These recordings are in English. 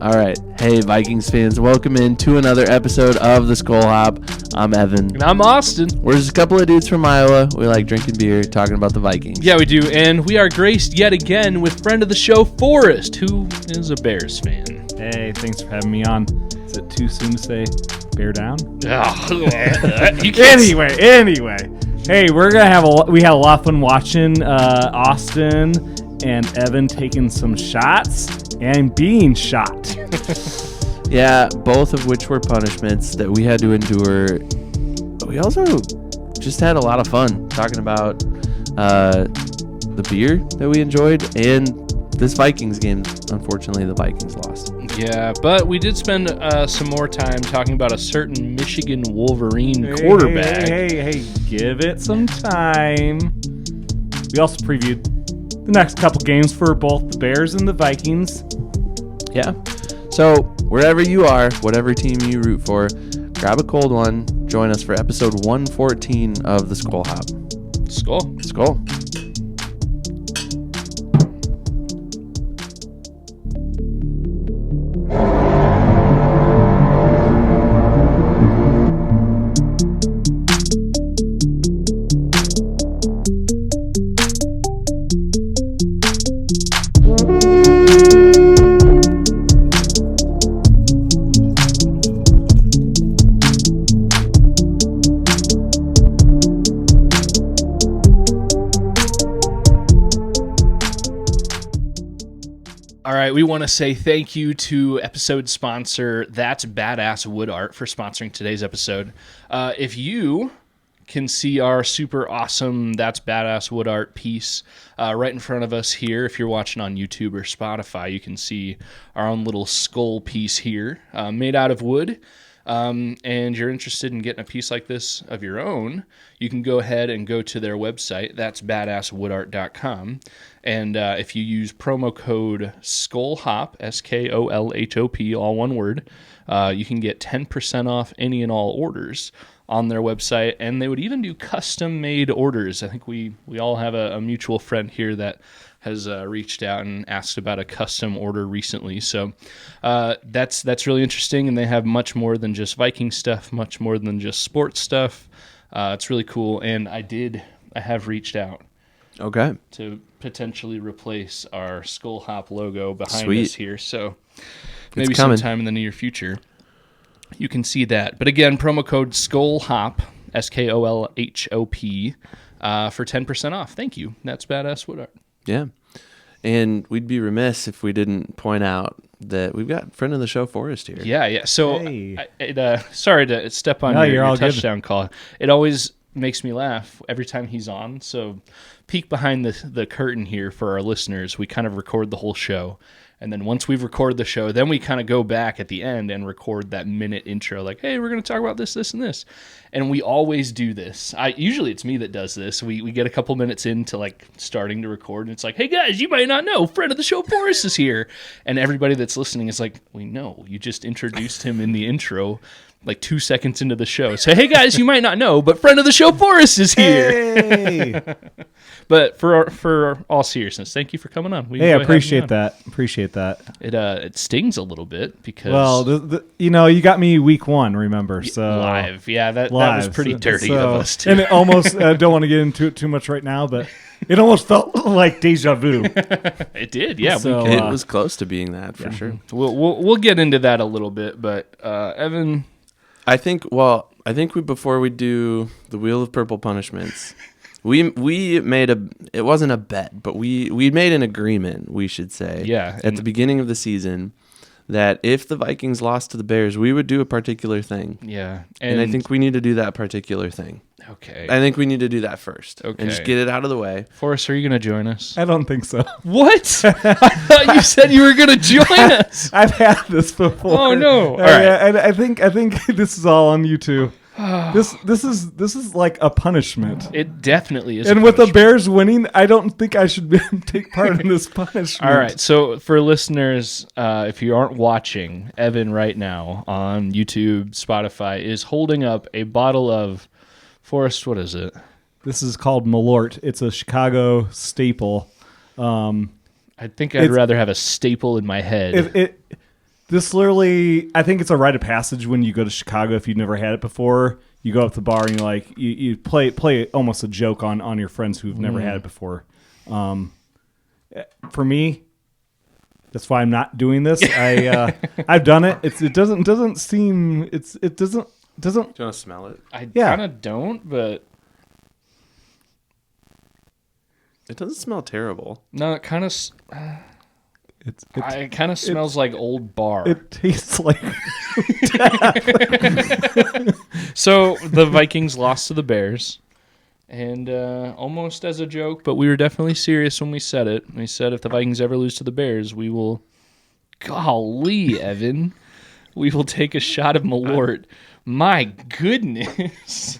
All right. Hey, Vikings fans. Welcome in to another episode of the Skol Hop. I'm Evan. And I'm Austin. We're just a couple of dudes from Iowa. We like drinking beer, talking about the Vikings. Yeah, we do. And we are graced yet again with friend of the show, Forrest, who is a Bears fan. Hey, thanks for having me on. Is it too soon to say bear down? Anyway. Hey, we had a lot of fun watching Austin and Evan taking some shots and being shot. Yeah, both of which were punishments that we had to endure. But we also just had a lot of fun talking about the beer that we enjoyed and this Vikings game. Unfortunately, the Vikings lost. Yeah, but we did spend some more time talking about a certain Michigan Wolverine quarterback. Hey, give it some time. We also previewed the next couple games for both the Bears and the Vikings. Yeah. So, wherever you are, whatever team you root for, grab a cold one. Join us for episode 114 of the Skol Hop. Skol. Skol. We want to say thank you to episode sponsor, That's Badass Wood Art, for sponsoring today's episode. If you can see our super awesome That's Badass Wood Art piece right in front of us here, if you're watching on YouTube or Spotify, you can see our own little skull piece here made out of wood. And you're interested in getting a piece like this of your own, you can go ahead and go to their website, that's badasswoodart.com. And if you use promo code SKOLHOP, SKOLHOP, all one word, you can get 10% off any and all orders on their website. And they would even do custom-made orders. I think we all have a mutual friend here that has reached out and asked about a custom order recently. So that's really interesting, and they have much more than just Viking stuff, much more than just sports stuff. It's really cool, and I have reached out. Okay. To potentially replace our Skol Hop logo behind Sweet. us here. So maybe sometime in the near future you can see that. But again, promo code Skol Hop, SKOLHOP, for 10% off. Thank you. That's Badass Wood Art. Yeah. And we'd be remiss if we didn't point out that we've got friend of the show, Forrest, here. Yeah. So, hey. Sorry to step on your touchdown call. It always makes me laugh every time he's on. So, peek behind the curtain here for our listeners. We kind of record the whole show. And then once we've recorded the show, then we kind of go back at the end and record that minute intro. Like, hey, we're going to talk about this, this, and this. And we always do this. Usually it's me that does this. We get a couple minutes into like starting to record. And it's like, hey, guys, you might not know, friend of the show, Forrest, is here. And everybody that's listening is like, we know. You just introduced him in the intro like 2 seconds into the show. So, hey, guys, you might not know, but friend of the show, Forrest, is here. Hey. But for all seriousness, thank you for coming on. I appreciate that. It stings a little bit because... Well, you got me week one, remember? So live. Yeah, that was pretty dirty of us, too. And it almost, I don't want to get into it too much right now, but it almost felt like deja vu. It did, yeah. So, it was close to being that, for sure. We'll get into that a little bit, but Evan... I think before we do the Wheel of Purple punishments, we made it wasn't a bet, but we made an agreement, we should say, at the beginning of the season, that if the Vikings lost to the Bears, we would do a particular thing. Yeah. And I think we need to do that particular thing. Okay. I think we need to do that first. Okay. And just get it out of the way. Forrest, are you going to join us? I don't think so. What? I thought you said you were going to join us. I've had this before. Oh, no. All right. I think this is all on you two. This is like a punishment. It definitely is. And with the Bears winning, I don't think I should take part in this punishment. All right. So for listeners, if you aren't watching, Evan right now on YouTube, Spotify is holding up a bottle of Forrest. What is it? This is called Malort. It's a Chicago staple. I think I'd rather have a staple in my head. This literally, I think it's a rite of passage when you go to Chicago if you've never had it before. You go up to the bar and you play almost a joke on your friends who've never had it before. For me, that's why I'm not doing this. I've done it. It doesn't seem. It doesn't. Do you want to smell it? I kind of don't, but it doesn't smell terrible. No, it kind of. It kind of smells like old bar. It tastes like. So the Vikings lost to the Bears, and almost as a joke, but we were definitely serious when we said it. We said if the Vikings ever lose to the Bears, we will. Golly, Evan, we will take a shot of Malort. My goodness.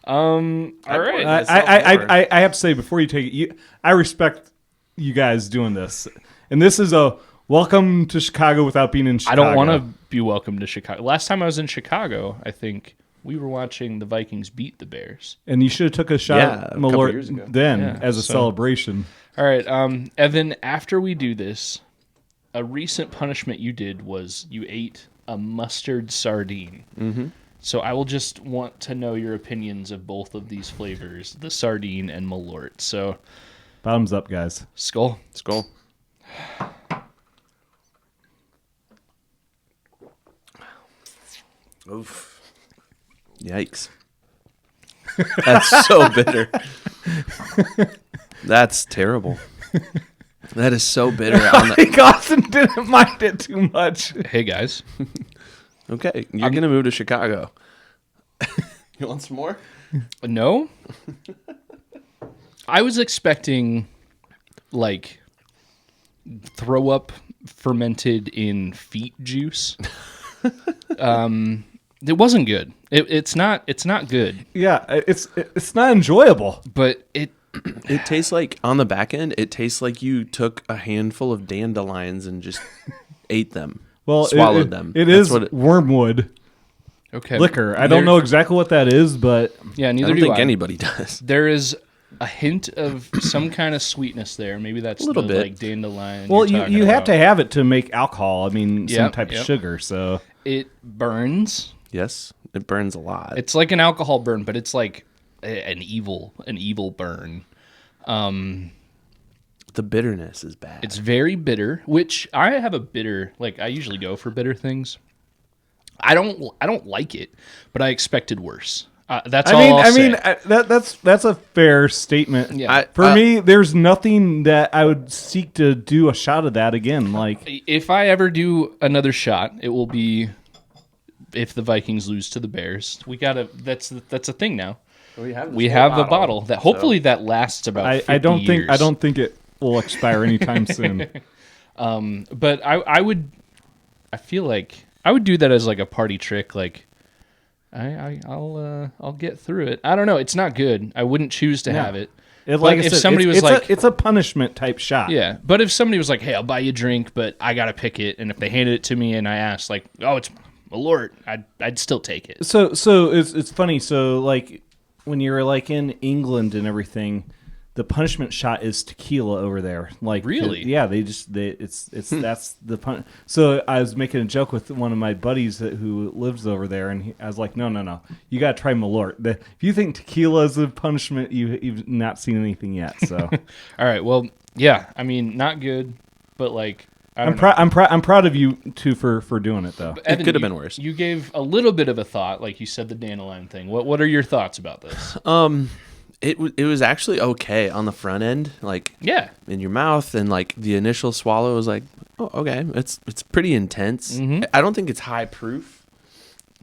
All right. I have to say before you take it, I respect you guys doing this, and this is a welcome to Chicago without being in Chicago. I don't want to be welcome to Chicago. Last time I was in Chicago, I think we were watching the Vikings beat the Bears, and you should have took a shot at Malort then as a celebration. All right, Evan. After we do this, a recent punishment you did was you ate a mustard sardine. Mm-hmm. So I will just want to know your opinions of both of these flavors, the sardine and Malort. So, bottoms up, guys. Skol. Skol. Oof. Yikes. That's so bitter. That's terrible. That is so bitter. I think Austin didn't mind it too much. Hey, guys. Okay, you're going to move to Chicago. You want some more? No. I was expecting, like, throw up fermented in feet juice. It wasn't good. It's not good. Yeah, it's not enjoyable. But it tastes like, on the back end, it tastes like you took a handful of dandelions and just ate them. Well, swallowed them. It is wormwood liquor. I don't know exactly what that is, but yeah, neither I don't do think I. anybody does. There is a hint of some kind of sweetness there. Maybe that's a little bit like dandelion. Well, you have to have it to make alcohol. I mean, some type of sugar. So it burns. Yes, it burns a lot. It's like an alcohol burn, but it's like an evil burn. The bitterness is bad. It's very bitter, which I have a bitter. Like I usually go for bitter things. I don't like it, but I expected worse. That's all I'll say. That's a fair statement. Yeah. For me, there's nothing that I would seek to do a shot of that again. Like if I ever do another shot, it will be if the Vikings lose to the Bears. We gotta. That's a thing now. We have a bottle that hopefully that lasts about 50 I don't years. think it will expire anytime soon. But I feel like I would do that as like a party trick. Like I'll get through it. I don't know. It's not good. I wouldn't choose to have it. If somebody was like, it's a punishment type shot. Yeah. But if somebody was like, hey, I'll buy you a drink, but I got to pick it. And if they handed it to me and I asked like, oh, it's Malort, I'd still take it. So it's funny. So like when you're like in England and everything, the punishment shot is tequila over there. Like really? Yeah, that's the pun. So I was making a joke with one of my buddies who lives over there, and I was like, no, you got to try Malort. If you think tequila is a punishment, you've not seen anything yet. So all right, well, yeah, I mean, not good, but like I'm proud of you too for doing it though. Evan, it could have been worse. You gave a little bit of a thought, like you said, the dandelion thing. What are your thoughts about this? It was actually okay on the front end, like in your mouth, and like the initial swallow was like, oh, okay, it's pretty intense. Mm-hmm. I don't think it's high proof.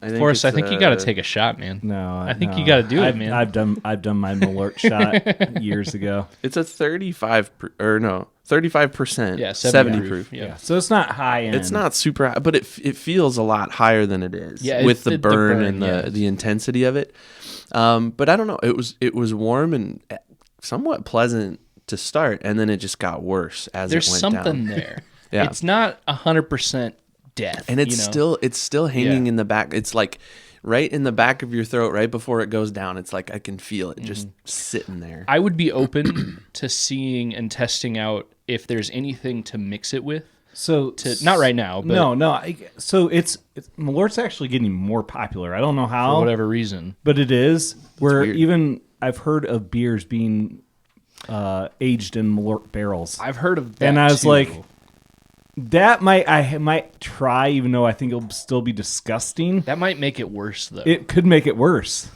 Forrest, I think you got to take a shot, man. No, I think you got to do it, man. I've done my Malort shot years ago. It's a 35%. Yeah, 70 proof. Yeah, so it's not high end. It's not super high, but it feels a lot higher than it is. Yeah, with the burn and the intensity of it. But I don't know. It was warm and somewhat pleasant to start, and then it just got worse as There's it went down. There's something there. Yeah. It's not 100% death, and it's still hanging in the back. It's like right in the back of your throat, right before it goes down. It's like I can feel it just sitting there. I would be open to seeing and testing out if there's anything to mix it with. So not right now, but no. So it's Malort's actually getting more popular. I don't know how, for whatever reason, but it is. Where weird. even I've heard of beers being aged in Malort barrels. I've heard of that. And I was too. like, I might try, even though I think it'll still be disgusting. That might make it worse, though. It could make it worse.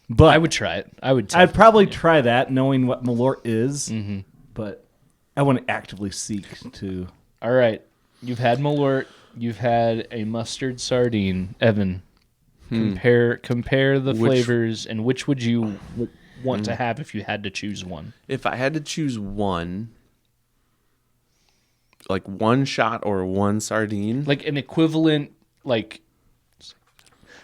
But I would try it. I'd probably try that, knowing what Malort is. But I wouldn't actively seek to. All right, you've had Malort. You've had a mustard sardine, Evan. Compare the flavors, and which would you want to have if you had to choose one? If I had to choose one, like one shot or one sardine, Like an equivalent,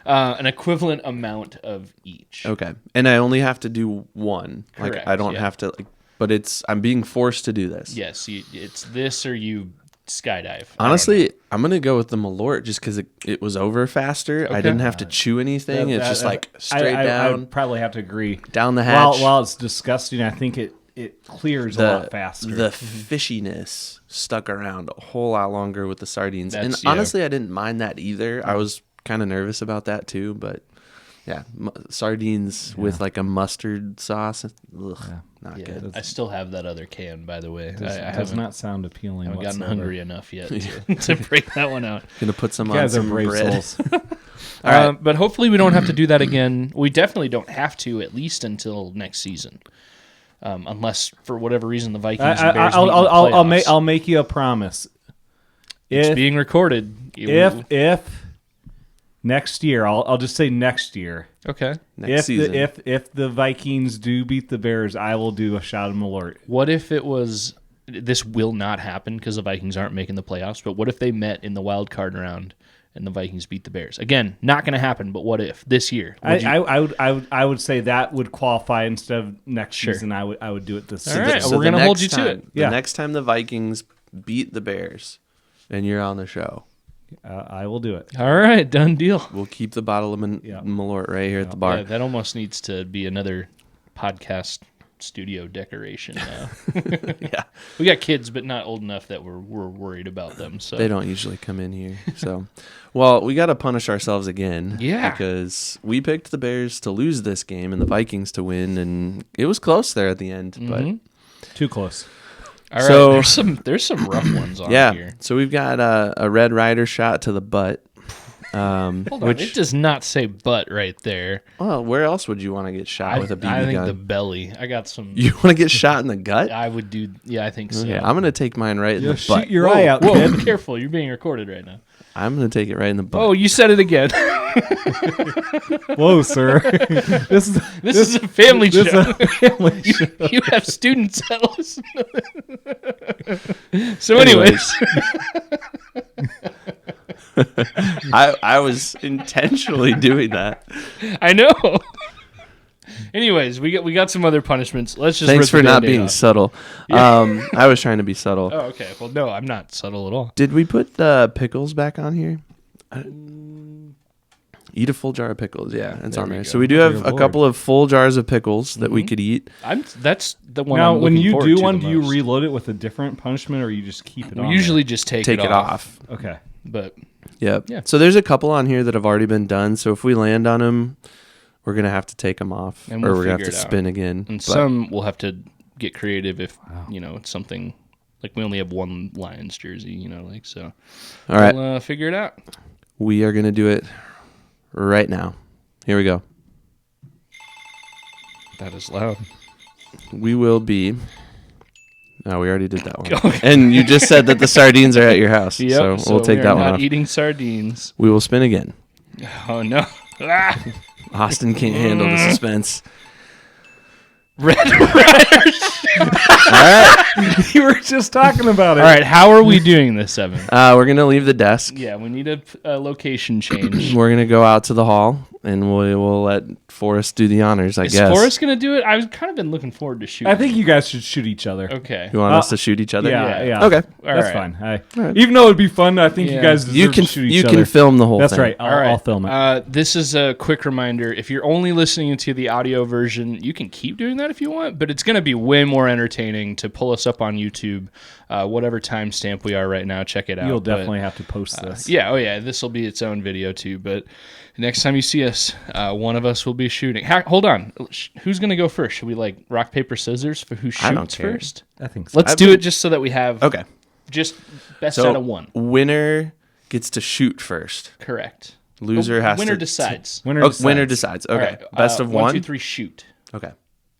an equivalent amount of each. okay, and I only have to do one. Correct, Like I don't have to but I'm being forced to do this. Yes, it's this or you skydive. Honestly, I'm gonna go with the Malort just because it was over faster. I didn't have to chew anything. It's just like straight down. I'd probably have to agree. Down the hatch. While it's disgusting, I think it clears a lot faster. The fishiness stuck around a whole lot longer with the sardines. That's- And honestly, I didn't mind that either. I was kind of nervous about that too, but yeah, sardines with like a mustard sauce. Ugh, not good. I still have that other can, by the way. I does not sound appealing. I haven't gotten whatsoever. hungry enough yet to break that one out. Gonna put some You on guys are some brave bread. souls. All right. But hopefully we don't have to do that again. We definitely don't have to, at least until next season. Unless, for whatever reason, the Vikings and Bears meet in the playoffs. I'll make you a promise. It's being recorded. If next year, I'll just say next year. Okay. Next season. If the Vikings do beat the Bears, I will do a shot of Malort. What if it was... This will not happen because the Vikings aren't making the playoffs, but what if they met in the wild card round and the Vikings beat the Bears? Again, not going to happen, but what if this year? I would say that would qualify instead of next season. I would do it this All season. right, we're gonna hold you to it. The next time the Vikings beat the Bears and you're on the show, I will do it. All right, done deal. we'll keep the bottle of Malort right here at the bar. Yeah, that almost needs to be another podcast studio decoration now. Yeah. We got kids, but not old enough that we're worried about them. So They don't usually come in here. So, well, we got to punish ourselves again. Yeah. Because we picked the Bears to lose this game and the Vikings to win, and it was close there at the end. But Too close. All right, So- there's some rough ones on yeah, here. so we've got a Red Rider shot to the butt. Hold on, it does not say butt right there. Well, where else would you want to get shot with a BB I think gun? the belly. I got some. You want to get shot in the gut? I would do. Yeah, I think so. Yeah, I'm gonna take mine right in the Shoot butt. your eye out, Whoa, kid. careful! You're being recorded right now. I'm gonna take it right in the butt. Oh, you said it again. Whoa, sir. This This is a family this show. is a family show. You have students that listen to it. So, anyways. I was intentionally doing that. I know. Anyways, we got some other punishments. Let's just Thanks rip for the not Band-Aid being off. subtle. I was trying to be subtle. Oh, okay. Well, no, I'm not subtle at all. Did we put pickles back on here? Eat a full jar of pickles. Yeah, it's There on we there. go. So we do have Dear a Lord. couple of full jars of pickles that we could eat. That's the one. Now, I'm when looking you forward do to one, the do you most. reload it with a different punishment, or you just keep it on? We usually just take Take it off. there? Okay. But Yep. Yeah. So there's a couple on here that have already been done. So if we land on them, we're gonna have to take them off, And or we'll we're gonna have figure to it out. spin again. and But some we'll have to get creative if it's something like we only have one Lions jersey, so. all right, We'll figure it out. we are gonna do it right now. Here we go. That is loud. We will be. No, we already did that one. Okay. And you just said that the sardines are at your house. Yep. So we'll take we that are one not off. eating sardines. We will spin again. Oh no! Ah! Austin can't handle the suspense. Red Rider. All right. You were just talking about it. All right, how are we doing this, Evan? We're going to leave the desk. Yeah, we need a location change. We're going to go out to the hall, and we'll let Forrest do the honors, I Is guess. Forrest going to do it? I've kind of been looking forward to shooting. I think you guys should shoot each other. Okay. You want us to shoot each other? Yeah. Okay. That's right. fine. Even though it'd be fun, I think Yeah. you guys deserve You can to shoot each you other. can film the whole That's thing. right. All right. I'll film it. This is a quick reminder. If you're only listening to the audio version, you can keep doing that if you want, but it's going to be way more entertaining to pull us up on YouTube whatever timestamp we are right now, check it out. You'll definitely have to post this. Yeah, oh yeah, this will be its own video too. But next time you see us, one of us will be shooting. Hold on, who's gonna go first? Should we like rock paper scissors for who shoots first? I think so. Let's do it just so that we have just best So out of one. Winner gets to shoot first. Correct. Loser has winner to decides. Winner decides. Okay. All right, Best of 1. 1, 2, 3, shoot. Okay.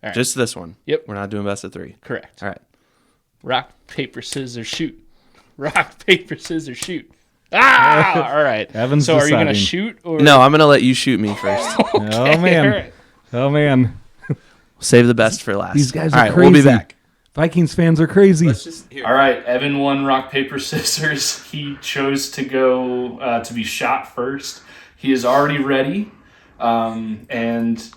right. Just this one. Yep. We're not doing best of 3. Correct. All right. Rock, paper, scissors, shoot. Rock, paper, scissors, shoot. Ah! All right. Evan's so are you deciding. going to shoot? Or? No, I'm going to let you shoot me first. Okay, Oh, man. all right. Oh, man. Save the best for last. These guys All are right, crazy. We'll be back. Vikings fans are crazy. All right, Evan won rock, paper, scissors. He chose to go to be shot first. He is already ready. And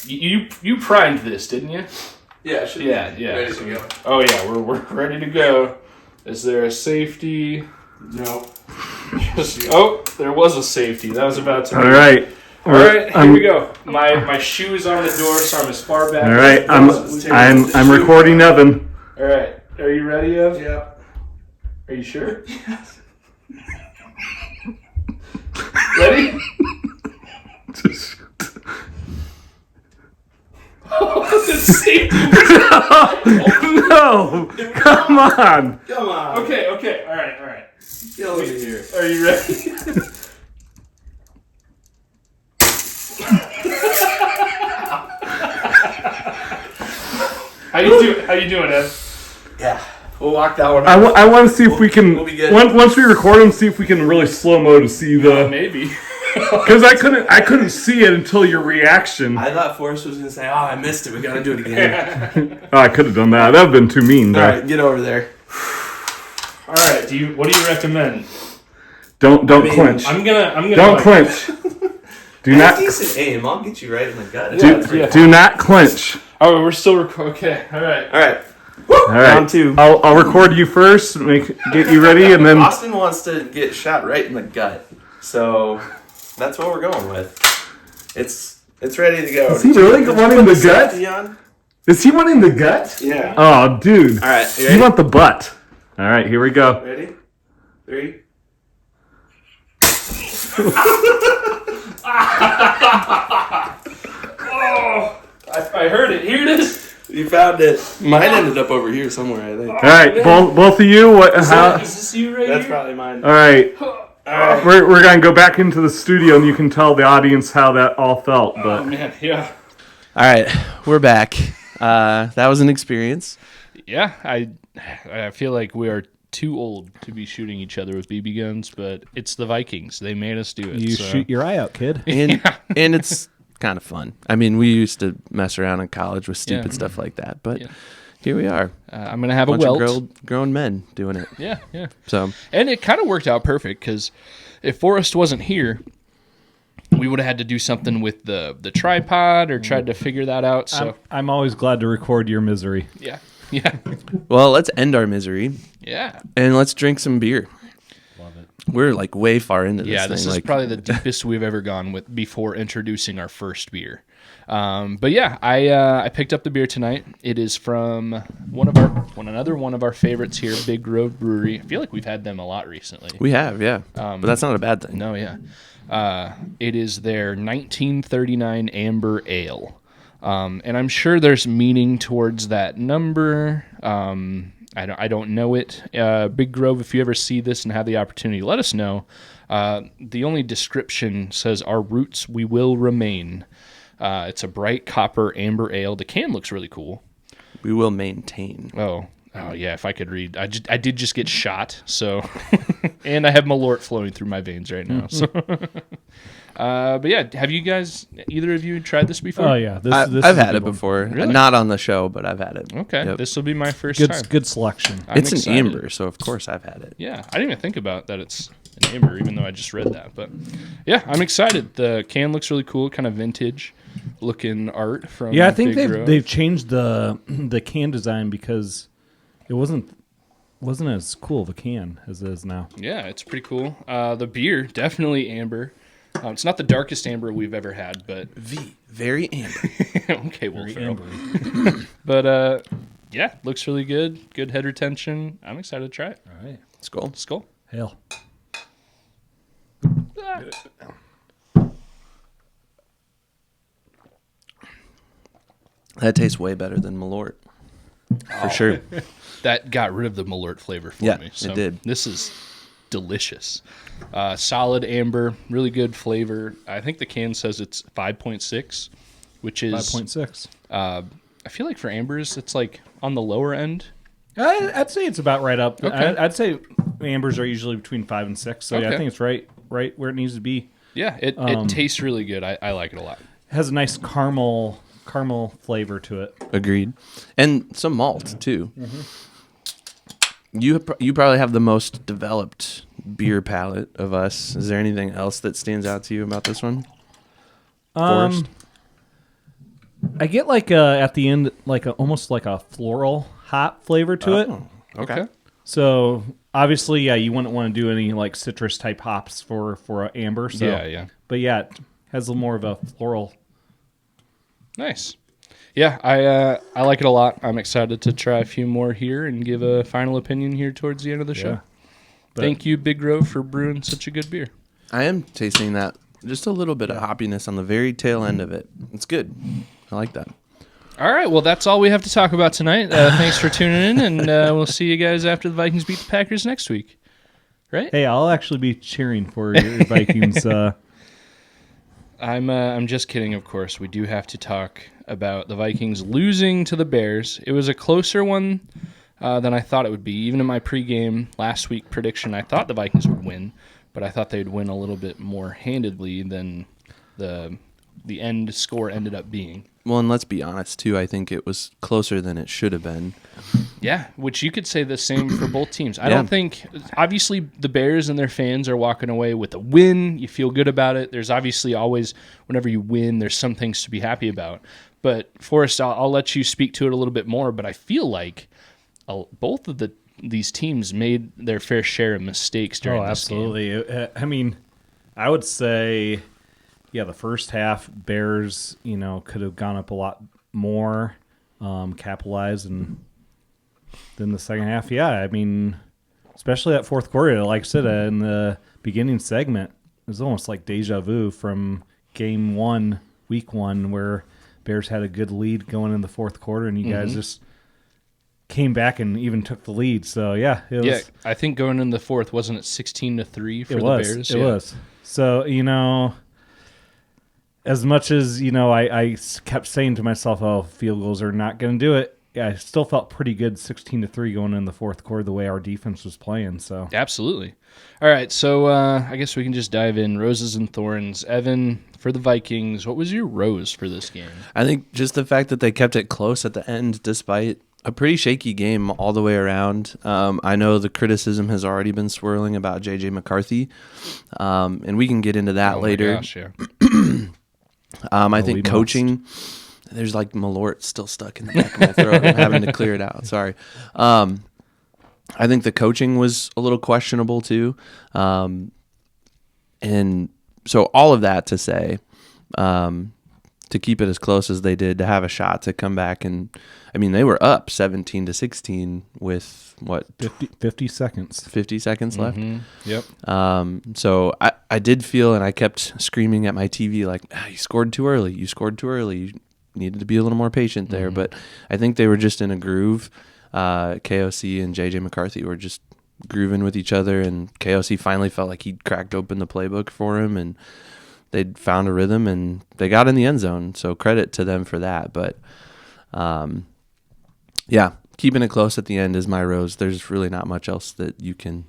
you primed this, didn't you? Yeah, Ready to go. Oh yeah, we're ready to go. Is there a safety? No. There was a safety. That was about to. All right. All right, here we go. My shoe's on the door, so I'm as far back. All right. as I'm recording Evan. All right, are you ready, Ev? Yeah. Are you sure? Yes. Ready? The safety. No. Come on. Come on. Okay. All right. Get over here. Are you ready? How you doing, Ev? Yeah. We'll walk that one. I want to see if we can. We'll be good. Once we record them, see if we can really slow mo to see the. Maybe. Because I couldn't see it until your reaction. I thought Forrest was going to say, "Oh, I missed it. We got to do it again." Oh, I could have done that. That would have been too mean. All right, get over there. All right. What do you recommend? Don't clinch. I'm gonna. Don't clinch. Do not. Decent aim. I'll get you right in the gut. Do not clinch. Oh, we're still recording. Okay. All right. All right. All right. Round 2. I'll record you first. Get you ready, and then. Austin wants to get shot right in the gut, so that's what we're going with. It's ready to go. Is he really wanting the gut? Safety on? Is he wanting the gut? Yeah. Oh, dude. All right. You You ready? want the butt. All right, here we go. Ready? 3. I heard it. Here it is. You found it. Mine ended up over here somewhere, I think. All right, both of you. What? Is How? this you right That's here? probably mine. All right. All right. We're gonna go back into the studio, and you can tell the audience how that all felt. Oh But man, yeah. All right, we're back. That was an experience. Yeah, I feel like we are too old to be shooting each other with BB guns, but it's the Vikings. They made us do it. you so. shoot your eye out, kid. And it's kind of fun. I mean, we used to mess around in college with stupid stuff like that, but here we are. I'm gonna have a Bunch welt. of grown men doing it. Yeah. So And it kind of worked out perfect because if Forrest wasn't here, we would have had to do something with the tripod or tried to figure that out. So I'm always glad to record your misery. yeah. well, let's end our misery Yeah. and let's drink some beer. Love it. We're like way far into this Yeah, thing. this is like, probably the deepest we've ever gone with before introducing our first beer. But yeah, I picked up the beer tonight. It is from another one of our favorites here, Big Grove Brewery. I feel like we've had them a lot recently. we have, yeah. But that's not a bad thing. No, yeah. It is their 1939 Amber Ale. And I'm sure there's meaning towards that number. I don't know it. Big Grove, if you ever see this and have the opportunity, let us know. The only description says, "Our roots we will remain." It's a bright copper amber ale. The can looks really cool. We will maintain. Oh yeah, if I could read. I did just get shot, so and I have Malort flowing through my veins right now. So but yeah, have you guys, either of you, tried this before? Oh yeah, this I've is had a it good one. before. Really? Not on the show, but I've had it. Okay, Yep. this will be my first time. Good selection. I'm It's excited. an amber, so of course I've had it. Yeah, I didn't even think about that it's an amber, even though I just read that. But yeah, I'm excited. The can looks really cool, kind of vintage looking art from. Yeah, I think Big Grove. they've changed the can design because it wasn't as cool of a can as it is now. Yeah, it's pretty cool. The beer, definitely amber. It's not the darkest amber we've ever had, but Very amber. okay, well, Very amber. but Yeah, looks really good. Good head retention. I'm excited to try it. All right. Skol. Hell. That tastes way better than Malort. For sure. That got rid of the Malort flavor for me. So it did. This is delicious. Solid amber, really good flavor. I think the can says it's 5.6, which is 5.6. I feel like for ambers, it's like on the lower end. I'd say it's about right up. Okay. I'd say ambers are usually between 5 and 6. So yeah, I think it's right where it needs to be. Yeah, it tastes really good. I like it a lot. It has a nice caramel flavor to it. Agreed. And some malt, too. Mm-hmm. You probably have the most developed beer palate of us. Is there anything else that stands out to you about this one? Forrest? I get at the end almost like a floral hop flavor to it. Okay. So obviously, yeah, you wouldn't want to do any like citrus type hops for an amber. So. Yeah. But yeah, it has a little more of a floral. Nice. Yeah, I like it a lot. I'm excited to try a few more here and give a final opinion here towards the end of the show. Thank you, Big Grove, for brewing such a good beer. I am tasting that. Just a little bit of hoppiness on the very tail end of it. It's good. I like that. All right, well, that's all we have to talk about tonight. Thanks for tuning in, and we'll see you guys after the Vikings beat the Packers next week. Right? Hey, I'll actually be cheering for your Vikings. I'm just kidding, of course. We do have to talk about the Vikings losing to the Bears. It was a closer one than I thought it would be. Even in my pregame last week prediction, I thought the Vikings would win, but I thought they'd win a little bit more handedly than the end score ended up being. Well, and let's be honest, too. I think it was closer than it should have been. Yeah, which you could say the same for both teams. I don't think, obviously, the Bears and their fans are walking away with a win. You feel good about it. There's obviously always, whenever you win, there's some things to be happy about. But, Forrest, I'll let you speak to it a little bit more, but I feel like both of these teams made their fair share of mistakes during this game. Absolutely. I mean, I would say... Yeah, the first half, Bears, could have gone up a lot more, capitalized, and then the second half, yeah, I mean, especially that fourth quarter, like I said in the beginning segment, it was almost like deja vu from game 1, week 1, where Bears had a good lead going in the fourth quarter, and you guys just came back and even took the lead. So, yeah, it was. Yeah, I think going in the fourth, wasn't it 16-3 for the Bears? It was. So, as much as, I kept saying to myself, oh, field goals are not going to do it, yeah, I still felt pretty good 16-3 going in the fourth quarter the way our defense was playing. So Absolutely. All right, so I guess we can just dive in. Roses and thorns. Evan, for the Vikings, what was your rose for this game? I think just the fact that they kept it close at the end despite a pretty shaky game all the way around. I know the criticism has already been swirling about J.J. McCarthy, and we can get into that later. My gosh, yeah. I think coaching, there's like Malort still stuck in the back of my throat. I'm having to clear it out. Sorry. I think the coaching was a little questionable too. And so all of that to say, to keep it as close as they did, to have a shot to come back. And I mean, they were up 17-16 with what? 50 seconds. 50 seconds left. Yep. So I did feel, and I kept screaming at my TV like, you scored too early. You scored too early. You needed to be a little more patient there. But I think they were just in a groove. KOC and J.J. McCarthy were just grooving with each other, and KOC finally felt like he'd cracked open the playbook for him, and they'd found a rhythm, and they got in the end zone. So credit to them for that. But, yeah, keeping it close at the end is my rose. There's really not much else that you can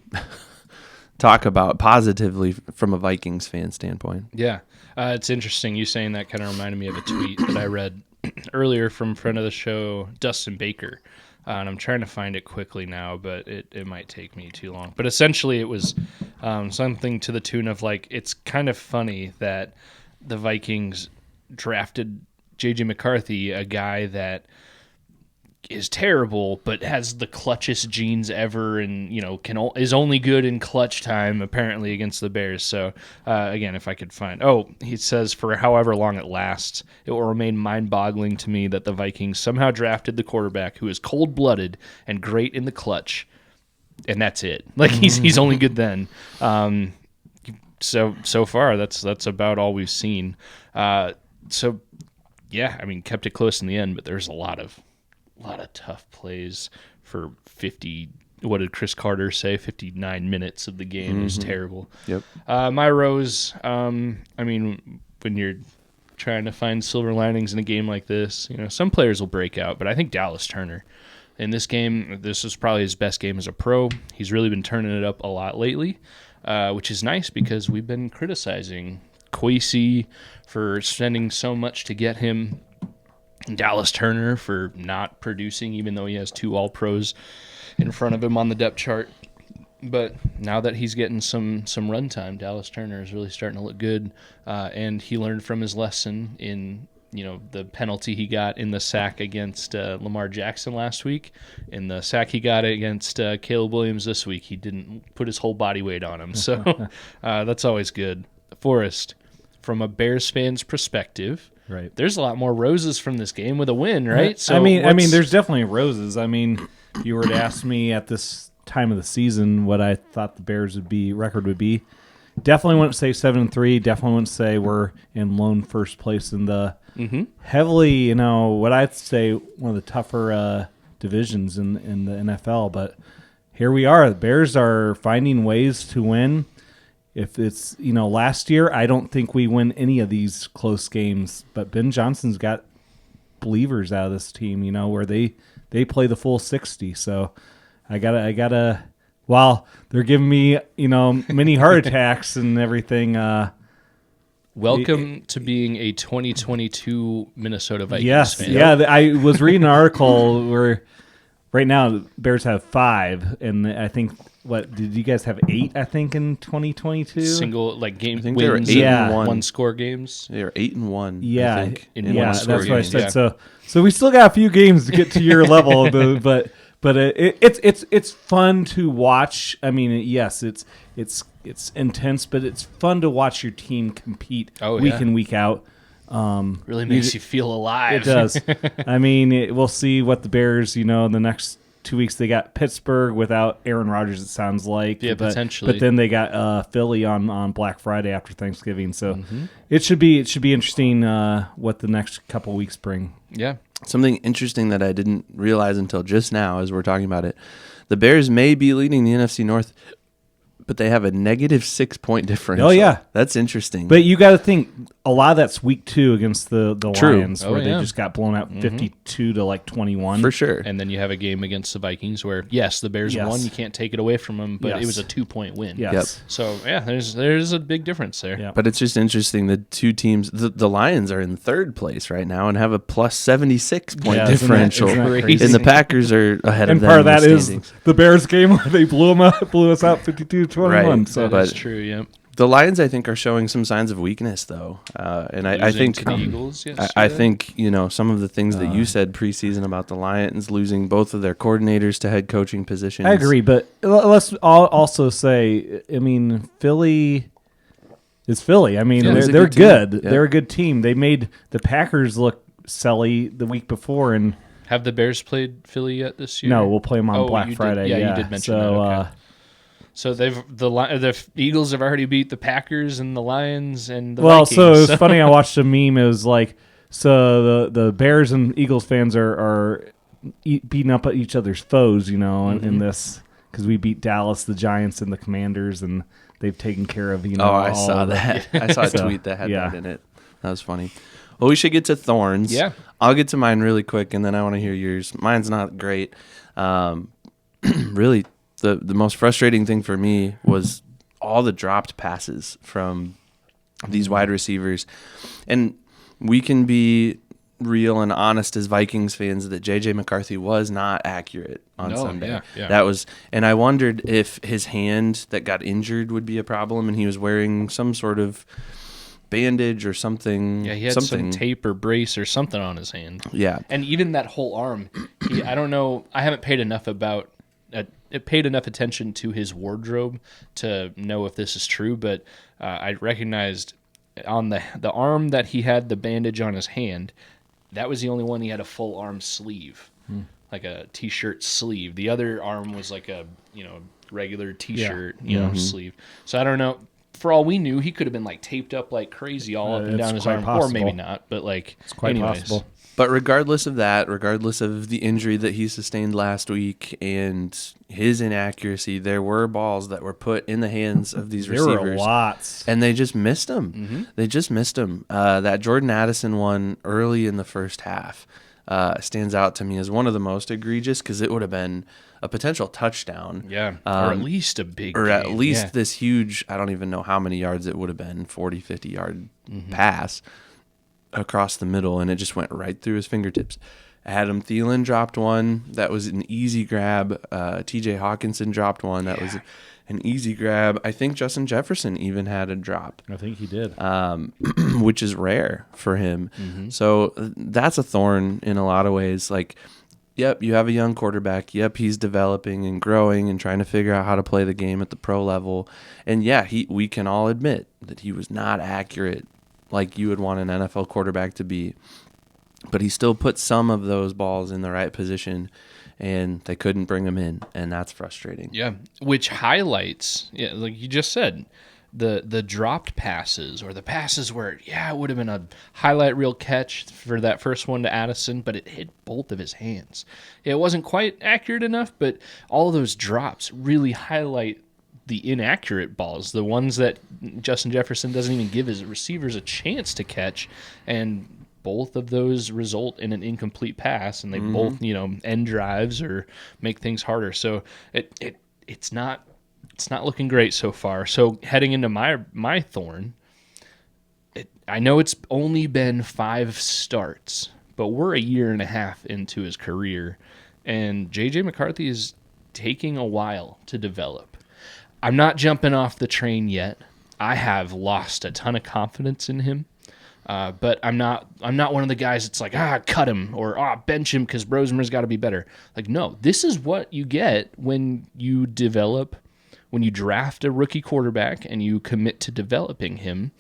talk about positively from a Vikings fan standpoint. Yeah. It's interesting. You saying that kind of reminded me of a tweet that I read earlier from friend of the show, Dustin Baker. And I'm trying to find it quickly now, but it might take me too long. But essentially it was something to the tune of like, it's kind of funny that the Vikings drafted J.J. McCarthy, a guy that is terrible, but has the clutchest genes ever, and is only good in clutch time apparently against the Bears. So again, if I could find, he says for however long it lasts, it will remain mind-boggling to me that the Vikings somehow drafted the quarterback who is cold-blooded and great in the clutch, and that's it. Like he's only good then. So far that's about all we've seen. So yeah, I mean, kept it close in the end, but there's a lot of tough plays for 50. What did Chris Carter say? 59 minutes of the game. It was terrible. Yep. My Rose. I mean, when you're trying to find silver linings in a game like this, some players will break out, but I think Dallas Turner in this game, this is probably his best game as a pro. He's really been turning it up a lot lately, which is nice because we've been criticizing Kwesi for spending so much to get him, Dallas Turner for not producing, even though he has 2 All-Pros in front of him on the depth chart. But now that he's getting some run time, Dallas Turner is really starting to look good, and he learned from his lesson in the penalty he got in the sack against Lamar Jackson last week. In the sack he got against Caleb Williams this week, he didn't put his whole body weight on him. So that's always good. Forrest, from a Bears fan's perspective, right, there's a lot more roses from this game with a win, right? So I mean, there's definitely roses. I mean, if you were to ask me at this time of the season what I thought the Bears record would be, definitely wouldn't say 7-3. Definitely wouldn't say we're in lone first place in the heavily, what I'd say one of the tougher divisions in the NFL. But here we are. The Bears are finding ways to win. If it's, last year, I don't think we win any of these close games. But Ben Johnson's got believers out of this team, where they play the full 60. So I gotta. While they're giving me, many heart attacks and everything. Welcome to being a 2022 Minnesota Vikings fan. Yeah. I was reading an article where right now the Bears have 5, and I think did you guys have 8? I think in 2022 single game I think wins. They were 8-1. 1-score games. They were 8-1. Yeah, I think, in that's one-score what I games. said. Yeah. So we still got a few games to get to your level, but it's fun to watch. I mean, yes, it's intense, but it's fun to watch your team compete week in, week out. Really makes you feel alive. It does. I mean, we'll see what the Bears, in the next 2 weeks. They got Pittsburgh without Aaron Rodgers, it sounds like. Yeah, potentially. But then they got Philly on Black Friday after Thanksgiving. So it should be interesting what the next couple weeks bring. Yeah. Something interesting that I didn't realize until just now as we're talking about it. The Bears may be leading the NFC North, but they have a negative 6-point differential. Oh, yeah. That's interesting. But you got to think, a lot of that's week 2 against the True. Lions, where they just got blown out 52 to 21. For sure. And then you have a game against the Vikings where, yes, the Bears won. You can't take it away from them, but it was a 2-point win. Yes. Yep. So, yeah, there's a big difference there. Yeah. But it's just interesting. The two teams, the Lions are in 3rd place right now and have a plus 76-point differential. Isn't that crazy? And the Packers are ahead And of them. part of that in the is standings. the Bears game where they blew us out 52-21. Right. So That's But- true, yeah. The Lions, I think, are showing some signs of weakness, though. And I Losing think to the Eagles I think, some of the things that you said preseason about the Lions losing both of their coordinators to head coaching positions. I agree, but let's also say, I mean, Philly is Philly. I mean, Philly's a they're good team. good. Yeah. They're a good team. They made the Packers look silly the week before, and Have the Bears played Philly yet this year? no, we'll play them on Black you did. Friday. Yeah, you did mention that. Okay. So the Eagles have already beat the Packers and the Lions and the Vikings. So it was funny. I watched a meme. It was like, so the Bears and Eagles fans are beating up at each other's foes, in this, because we beat Dallas, the Giants, and the Commanders, and they've taken care of I saw that. I saw a tweet that had that in it. That was funny. Well, we should get to thorns. Yeah. I'll get to mine really quick, and then I want to hear yours. Mine's not great. Really, the most frustrating thing for me was all the dropped passes from these wide receivers. And we can be real and honest as Vikings fans that J.J. McCarthy was not accurate on Sunday. Yeah. That was, and I wondered if his hand that got injured would be a problem, and he was wearing some sort of bandage or something. Yeah, he had some tape or brace or something on his hand. Yeah. And even that whole arm, I don't know, I haven't paid enough attention to his wardrobe to know if this is true, but I recognized on the arm that he had the bandage on his hand, that was the only one he had a full arm sleeve, like a t-shirt sleeve. The other arm was like a, regular t-shirt, sleeve. So I don't know. For all we knew, he could have been like taped up like crazy all up and down his arm, or maybe not. But like, it's quite possible. But regardless of that, regardless of the injury that he sustained last week and his inaccuracy, there were balls that were put in the hands of these receivers. There were lots. And they just missed them. Mm-hmm. They just missed them. That Jordan Addison one early in the first half stands out to me as one of the most egregious because it would have been a potential touchdown. Yeah, or at least a big Or game. at least this huge, I don't even know how many yards it would have been, 40, 50-yard pass across the middle, and it just went right through his fingertips. Adam Thielen dropped one. That was an easy grab. TJ Hawkinson dropped one. That was an easy grab. I think Justin Jefferson even had a drop. I think he did. Which is rare for him. Mm-hmm. So that's a thorn in a lot of ways. Like, yep, you have a young quarterback. Yep, he's developing and growing and trying to figure out how to play the game at the pro level. And yeah, we can all admit that he was not accurate like you would want an NFL quarterback to be. But he still put some of those balls in the right position, and they couldn't bring them in, and that's frustrating. Yeah, which highlights, like you just said, the dropped passes or the passes where, it would have been a highlight reel catch for that first one to Addison, but it hit both of his hands. It wasn't quite accurate enough, but all those drops really highlight the inaccurate balls, the ones that Justin Jefferson doesn't even give his receivers a chance to catch, and both of those result in an incomplete pass, and they both, end drives or make things harder. So it's not looking great so far. So heading into my thorn, I know it's only been 5 starts, but we're a year and a half into his career, and J.J. McCarthy is taking a while to develop. I'm not jumping off the train yet. I have lost a ton of confidence in him, but I'm not one of the guys that's like, cut him or bench him because Rosemer's got to be better. Like, no, this is what you get when you draft a rookie quarterback and you commit to developing him.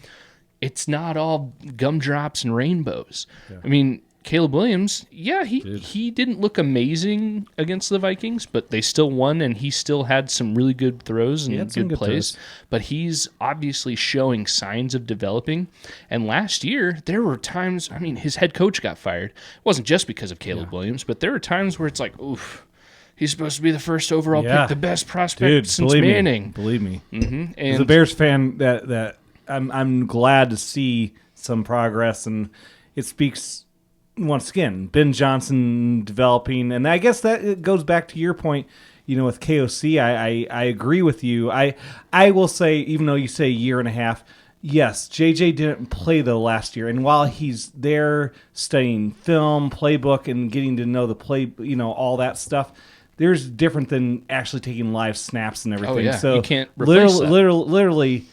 It's not all gumdrops and rainbows. Yeah. I mean, Caleb Williams, he didn't look amazing against the Vikings, but they still won, and he still had some really good throws and good plays. But he's obviously showing signs of developing. And last year, there were times, his head coach got fired. It wasn't just because of Caleb Williams, but there were times where it's like, oof, he's supposed to be the first overall pick, the best prospect since Manning. Believe me. Mm-hmm. And as a Bears fan, that I'm glad to see some progress, and it speaks once again, Ben Johnson developing, and I guess that it goes back to your point, with KOC. I agree with you. I will say, even though you say a year and a half, yes, JJ didn't play though last year, and while he's there studying film, playbook, and getting to know the play, all that stuff, there's different than actually taking live snaps and everything. Oh, yeah. So you can't replace that. Literally,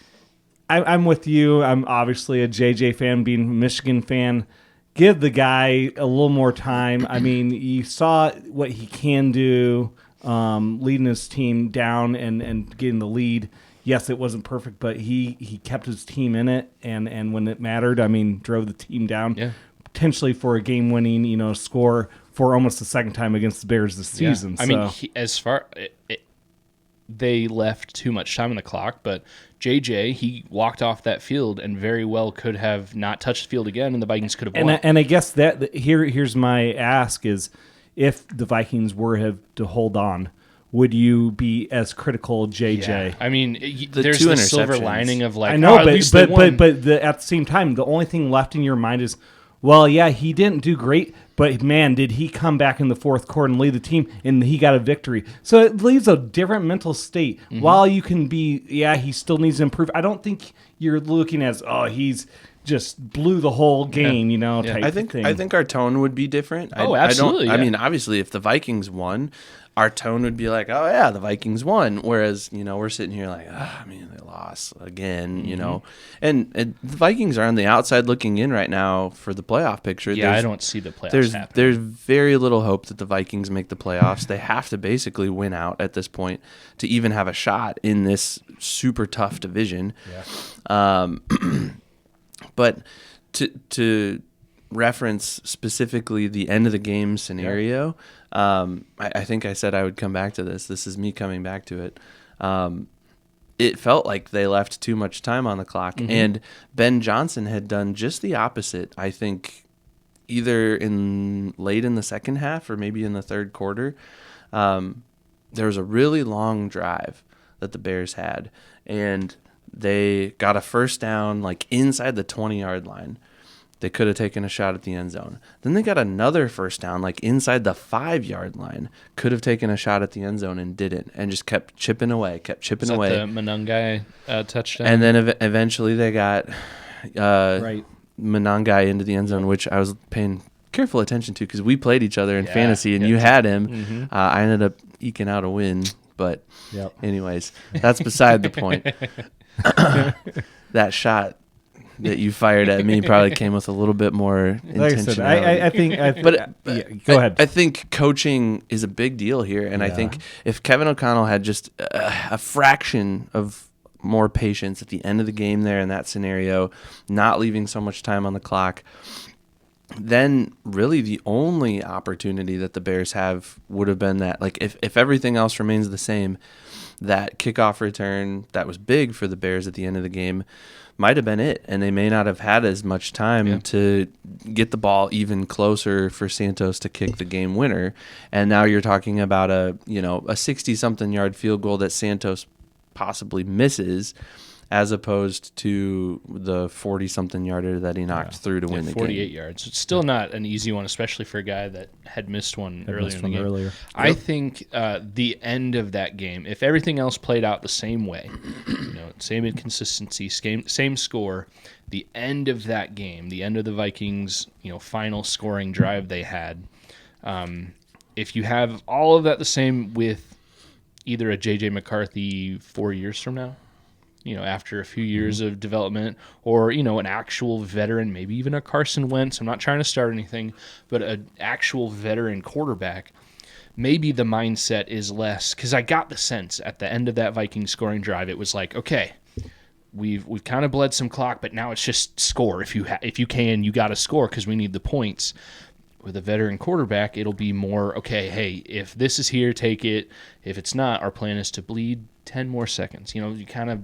I'm with you. I'm obviously a JJ fan, being a Michigan fan. Give the guy a little more time. You saw what he can do, leading his team down and getting the lead. Yes, it wasn't perfect, but he kept his team in it, and when it mattered, drove the team down, potentially for a game-winning, score for almost the second time against the Bears this season. They left too much time on the clock, but JJ, he walked off that field and very well could have not touched the field again, and the Vikings could have won. And I guess that here's my ask is, if the Vikings were to hold on, would you be as critical of JJ? Yeah. There's the silver lining of like, I know, at least but at the same time, the only thing left in your mind is, well, he didn't do great, but man, did he come back in the fourth quarter and lead the team, and he got a victory. So it leaves a different mental state. Mm-hmm. While you can be, he still needs to improve. I don't think you're looking as, he's just blew the whole game, type I think thing. I think our tone would be different. Absolutely. Obviously, if the Vikings won, our tone would be like, oh yeah, the Vikings won. Whereas, we're sitting here like, they lost again, and the Vikings are on the outside looking in right now for the playoff picture. Yeah, I don't see the playoffs happening. There's very little hope that the Vikings make the playoffs. They have to basically win out at this point to even have a shot in this super tough division. Yeah. But to reference specifically the end of the game scenario, I think I said I would come back to this. This is me coming back to it. It felt like they left too much time on the clock, and Ben Johnson had done just the opposite, I think, either late in the second half or maybe in the third quarter. There was a really long drive that the Bears had, and they got a first down like inside the 20-yard line. They could have taken a shot at the end zone. Then they got another first down like inside the 5-yard line. Could have taken a shot at the end zone and didn't, and just kept chipping away. Is that the Monangai touchdown? And then eventually they got Monangai into the end zone, which I was paying careful attention to because we played each other in fantasy, and you had him. I ended up eking out a win, but anyways, that's beside the point. That shot that you fired at me probably came with a little bit more intentionality. I think, go ahead. I think coaching is a big deal here, and I think if Kevin O'Connell had just a fraction of more patience at the end of the game there in that scenario, not leaving so much time on the clock, then really the only opportunity that the Bears have would have been that, like, if everything else remains the same, that kickoff return that was big for the Bears at the end of the game might have been it, and they may not have had as much time to get the ball even closer for Santos to kick the game winner. And now you're talking about a 60-something yard field goal that Santos possibly misses, as opposed to the 40-something yarder that he knocked through to win the game. 48 yards. It's still not an easy one, especially for a guy that had missed one earlier in the game. I think the end of that game, if everything else played out the same way, same inconsistency, same score, the end of that game, the end of the Vikings, final scoring drive they had, if you have all of that the same with either a J.J. McCarthy 4 years from now, after a few years of development, or, an actual veteran, maybe even a Carson Wentz. I'm not trying to start anything, but an actual veteran quarterback, maybe the mindset is less, because I got the sense at the end of that Vikings scoring drive, it was like, okay, we've kind of bled some clock, but now it's just score. If you can, you got to score because we need the points. With a veteran quarterback, it'll be more, okay, hey, if this is here, take it. If it's not, our plan is to bleed 10 more seconds. You kind of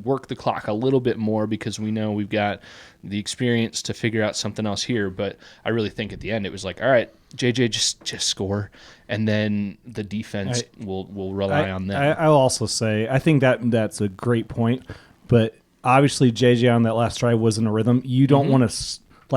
work the clock a little bit more because we know we've got the experience to figure out something else here. But I really think at the end it was like, all right, JJ, just score, and then the defense will rely on them. I'll also say I think that's a great point, but obviously JJ on that last drive was in a rhythm. You don't want to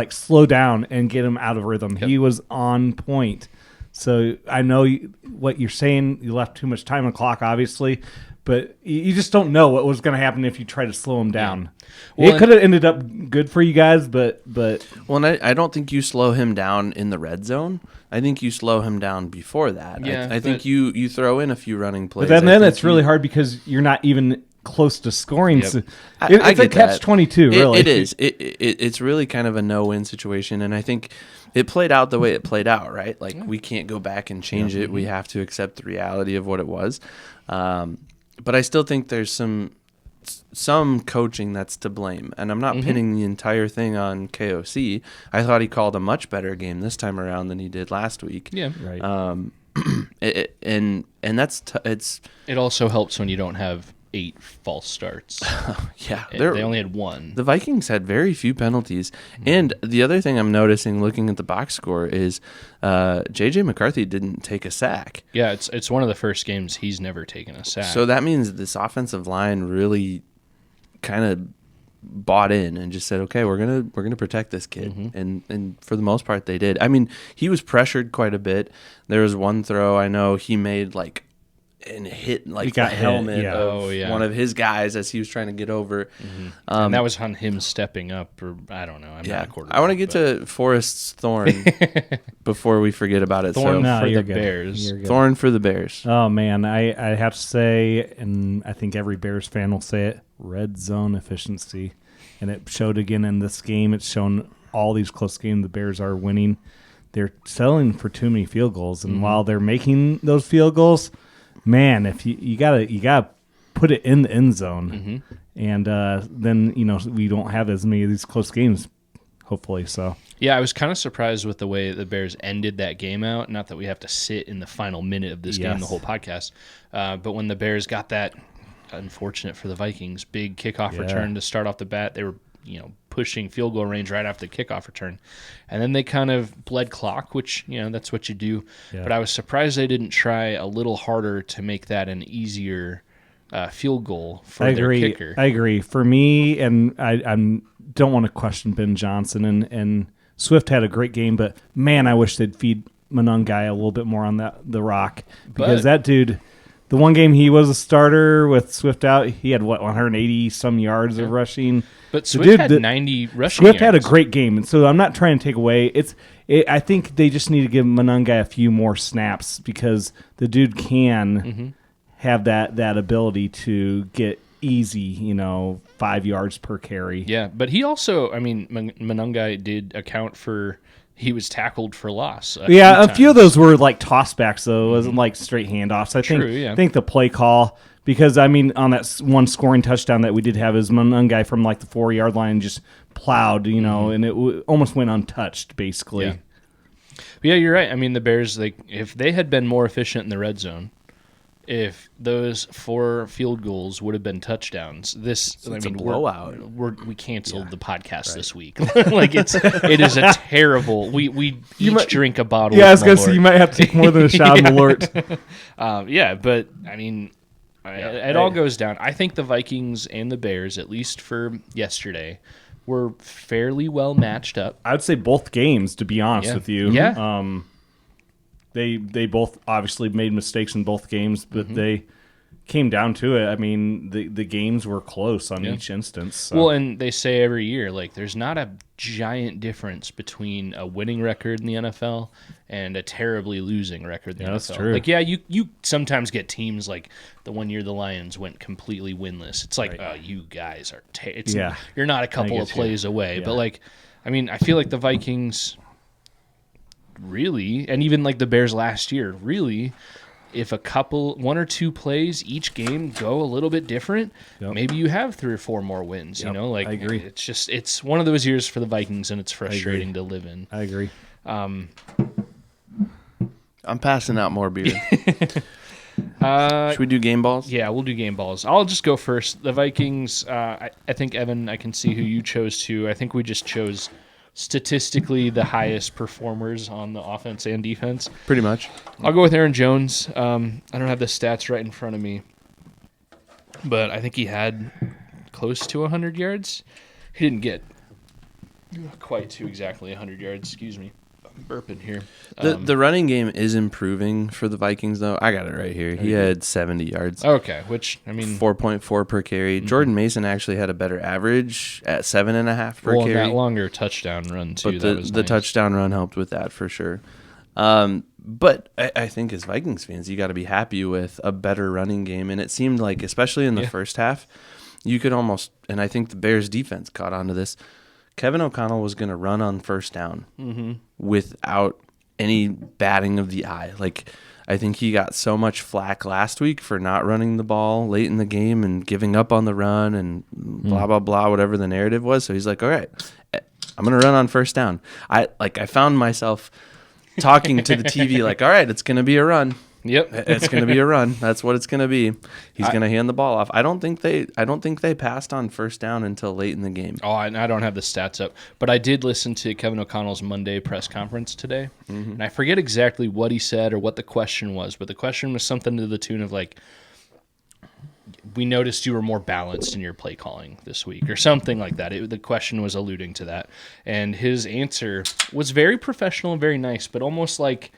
slow down and get him out of rhythm. Yep. He was on point. So I know what you're saying. You left too much time on the clock, obviously. But you just don't know what was going to happen if you try to slow him down. Well, it could have ended up good for you guys, but well, and I don't think you slow him down in the red zone. I think you slow him down before that. Yeah, I think you throw in a few running plays. But then it's really hard because you're not even close to scoring. Yep. It's a catch-22, really. It is. It's really kind of a no-win situation, and I think it played out the way it played out, right? Like, we can't go back and change it. We have to accept the reality of what it was. But I still think there's some coaching that's to blame, and I'm not pinning the entire thing on KOC. I thought he called a much better game this time around than he did last week. Yeah, right. And that's it also helps when you don't have 8 false starts. Yeah, they only had 1. The Vikings had very few penalties, and the other thing I'm noticing looking at the box score is J.J. McCarthy didn't take a sack. Yeah, it's one of the first games he's never taken a sack. So that means this offensive line really kind of bought in and just said, okay, we're gonna protect this kid, and for the most part they did. I mean, he was pressured quite a bit. There was one throw I know he made and hit like the helmet of one of his guys as he was trying to get over. Mm-hmm. And that was on him stepping up, or I don't know. I'm not a quarterback. I want to get to Forrest's thorn before we forget about it. Thorn for the Bears. Thorn for the Bears. Oh, man. I have to say, and I think every Bears fan will say it, red zone efficiency. And it showed again in this game. It's shown all these close games the Bears are winning. They're settling for too many field goals, and while they're making those field goals, man, if you gotta put it in the end zone, and then we don't have as many of these close games, hopefully. So yeah, I was kind of surprised with the way the Bears ended that game out. Not that we have to sit in the final minute of this game the whole podcast, but when the Bears got that, unfortunate for the Vikings, big kickoff return to start off the bat, they were pushing field goal range right after the kickoff return. And then they kind of bled clock, which, that's what you do. Yeah. But I was surprised they didn't try a little harder to make that an easier field goal for their kicker. I agree. For me, and I don't want to question Ben Johnson, and Swift had a great game, but man, I wish they'd feed Monangai a little bit more on the rock, because that dude, the one game he was a starter with Swift out, he had 180 some yards of rushing. But Swift had 90 rushing Swift yards. had a great game, and so I'm not trying to take away. I think they just need to give Monangai a few more snaps, because the dude can have that ability to get easy, 5 yards per carry. Yeah, but he also, Monangai did account for. He was tackled for loss. A few of those were like tossbacks, though. It wasn't like straight handoffs. I think the play call, because on that one scoring touchdown that we did have, is Monangai from like the 4-yard line just plowed, and it almost went untouched, basically. Yeah. But yeah, you're right. The Bears, if they had been more efficient in the red zone, if those 4 field goals would have been touchdowns, a blowout. We canceled the podcast this week. It is a terrible. We each drink a bottle. Yeah, I was gonna say you might have to take more than a shot of Malort. But it all goes down. I think the Vikings and the Bears, at least for yesterday, were fairly well matched up. I would say both games, to be honest with you. Yeah. They both obviously made mistakes in both games, but they came down to it. The games were close on each instance. So. Well, and they say every year, there's not a giant difference between a winning record in the NFL and a terribly losing record in the NFL. That's true. You sometimes get teams like the one year the Lions went completely winless. It's you guys are you're not a couple of plays away. Yeah. But I feel like the Vikings really, and even like the Bears last year, really, if one or two plays each game go a little bit different, maybe you have 3 or 4 more wins. I agree. It's one of those years for the Vikings, and it's frustrating to live in. I agree. I'm passing out more beer. Should we do game balls? Yeah, we'll do game balls. I'll just go first. The Vikings, I think, Evan, I can see who you chose to. I think we just chose statistically the highest performers on the offense and defense. Pretty much. I'll go with Aaron Jones. I don't have the stats right in front of me, but I think he had close to 100 yards. He didn't get quite to exactly 100 yards. Excuse me. I'm burping here. The running game is improving for the Vikings, though. I got it right here. He had 70 yards. Okay, which, 4.4 per carry. Jordan Mason actually had a better average at 7.5 per carry. That longer touchdown run, too. But the touchdown run helped with that for sure. But I think as Vikings fans, you got to be happy with a better running game. And it seemed like, especially in the first half, you could almost, and I think the Bears defense caught on to this, Kevin O'Connell was going to run on first down without any batting of the eye. I think he got so much flack last week for not running the ball late in the game and giving up on the run and blah, blah, blah, whatever the narrative was. So he's like, all right, I'm going to run on first down. I found myself talking to the TV all right, it's going to be a run. Yep. It's going to be a run. That's what it's going to be. He's going to hand the ball off. I don't think they passed on first down until late in the game. Oh, and I don't have the stats up, but I did listen to Kevin O'Connell's Monday press conference today, and I forget exactly what he said or what the question was, but the question was something to the tune of we noticed you were more balanced in your play calling this week or something like that. The question was alluding to that, and his answer was very professional and very nice, but almost like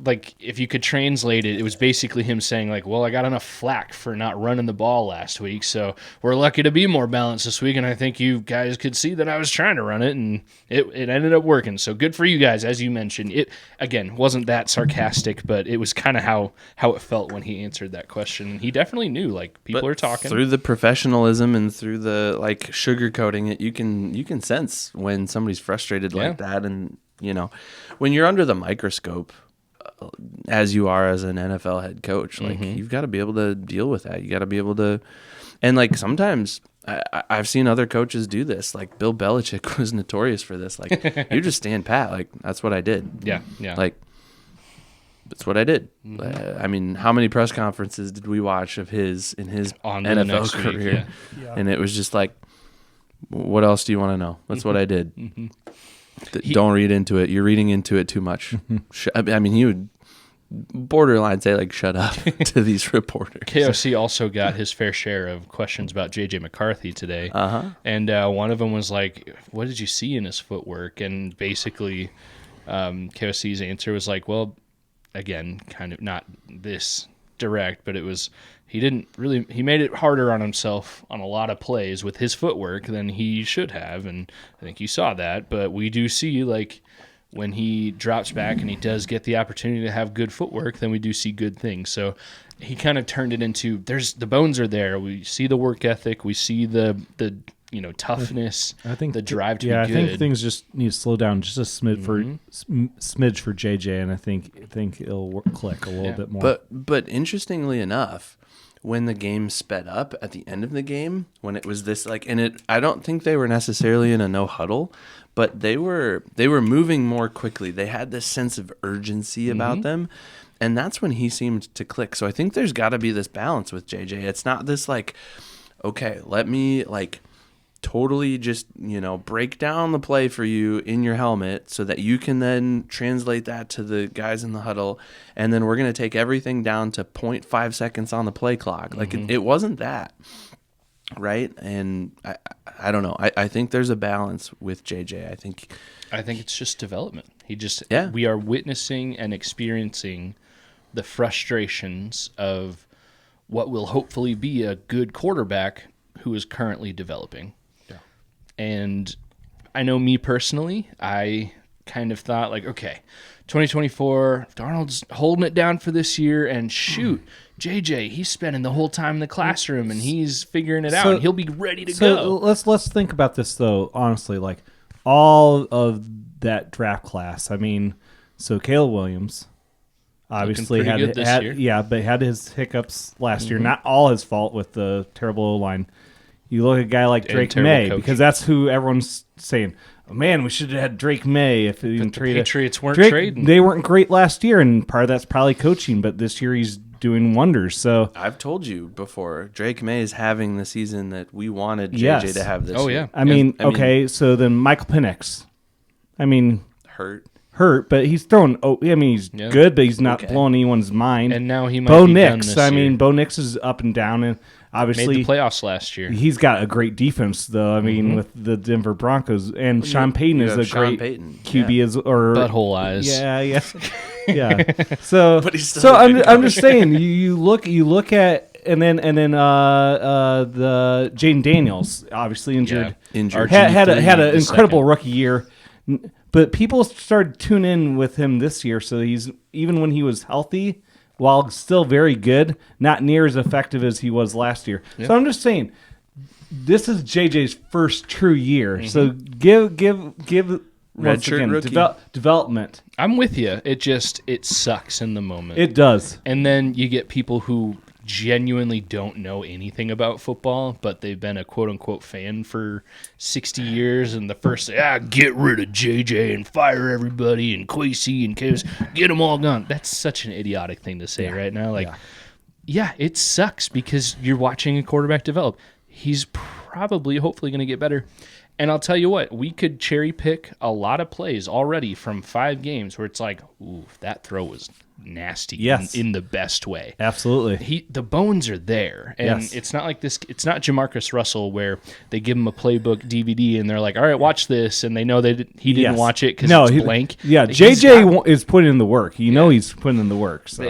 like if you could translate it, it was basically him saying like, well, I got enough flack for not running the ball last week, so we're lucky to be more balanced this week, and I think you guys could see that I was trying to run it, and it ended up working. So good for you guys, as you mentioned. It, again, wasn't that sarcastic, but it was kind of how it felt when he answered that question. And he definitely knew, like, people are talking. Through the professionalism and through the, like, sugarcoating it, you can sense when somebody's frustrated like that. And, you know, when you're under the microscope, as you are as an NFL head coach, like you've got to be able to deal with that. You got to be able to, and like sometimes I've seen other coaches do this. Like Bill Belichick was notorious for this. Like you just stand pat. Like that's what I did. Yeah. Like that's what I did. I mean, how many press conferences did we watch of his in his NFL career? Yeah. And it was just like, what else do you want to know? That's what I did. Don't read into it. You're reading into it too much. I mean, he would borderline say, like, shut up to these reporters. KOC also got his fair share of questions about J.J. McCarthy today. And one of them was like, what did you see in his footwork? And basically, KOC's answer was like, well, again, kind of not this direct, but it was he made it harder on himself on a lot of plays with his footwork than he should have, and I think you saw that. But we do see, like, when he drops back and he does get the opportunity to have good footwork, then we do see good things. So he kind of turned it into the bones are there. We see the work ethic, we see the toughness, I think the drive to be good. I think things just need to slow down just a smidge for JJ, and I think it'll click a little bit more. But interestingly enough, when the game sped up at the end of the game, when it was this I don't think they were necessarily in a no huddle, but they were moving more quickly. They had this sense of urgency about them, and that's when he seemed to click. So I think there's got to be this balance with JJ. It's not this like, okay, let me like totally just, break down the play for you in your helmet so that you can then translate that to the guys in the huddle, and then we're going to take everything down to 0.5 seconds on the play clock. Like it wasn't that, right? And I don't know. I think there's a balance with JJ. I think it's just development. We are witnessing and experiencing the frustrations of what will hopefully be a good quarterback who is currently developing. And I know me personally, I kind of thought like, okay, 2024, Darnold's holding it down for this year, and shoot, JJ, he's spending the whole time in the classroom and he's figuring it out, and he'll be ready to go. Let's think about this though, honestly, like all of that draft class. I mean, so Caleb Williams obviously had his hiccups last year. Not all his fault with the terrible O-line. You look at a guy like Drake May, because that's who everyone's saying, oh, man, we should have had Drake May if we even traded. The Patriots weren't trading. They weren't great last year, and part of that's probably coaching, but this year he's doing wonders. So I've told you before, Drake May is having the season that we wanted JJ to have this year. I mean, so then Michael Penix. Hurt, but he's throwing. He's good, but he's not blowing anyone's mind. And now he might be done this year. Bo Nix is up and down, and obviously made the playoffs last year. He's got a great defense, though. With the Denver Broncos, and Sean Payton is a great QB, or butthole eyes. Yeah. So, I'm just saying, you look at. And then the Jaden Daniels, obviously injured. Had an incredible rookie year. But people started tuning in with him this year, so he's, even when he was healthy, while still very good, not near as effective as he was last year. Yeah. So I'm just saying, this is JJ's first true year. So give once again development. I'm with you. It sucks in the moment. It does. And then you get people who genuinely don't know anything about football, but they've been a quote-unquote fan for 60 years, and the first say, get rid of JJ and fire everybody, and Quasey and Chaos, get them all gone. That's such an idiotic thing to say right now. It sucks because you're watching a quarterback develop. He's hopefully going to get better. And I'll tell you what, we could cherry pick a lot of plays already from 5 games where it's like, ooh, that throw was nasty in the best way. Absolutely. The bones are there. And it's not like this. It's not Jamarcus Russell where they give him a playbook DVD and they're like, all right, watch this. And they know he didn't watch it because it's blank. Yeah, JJ is putting in the work. He's putting in the work. So.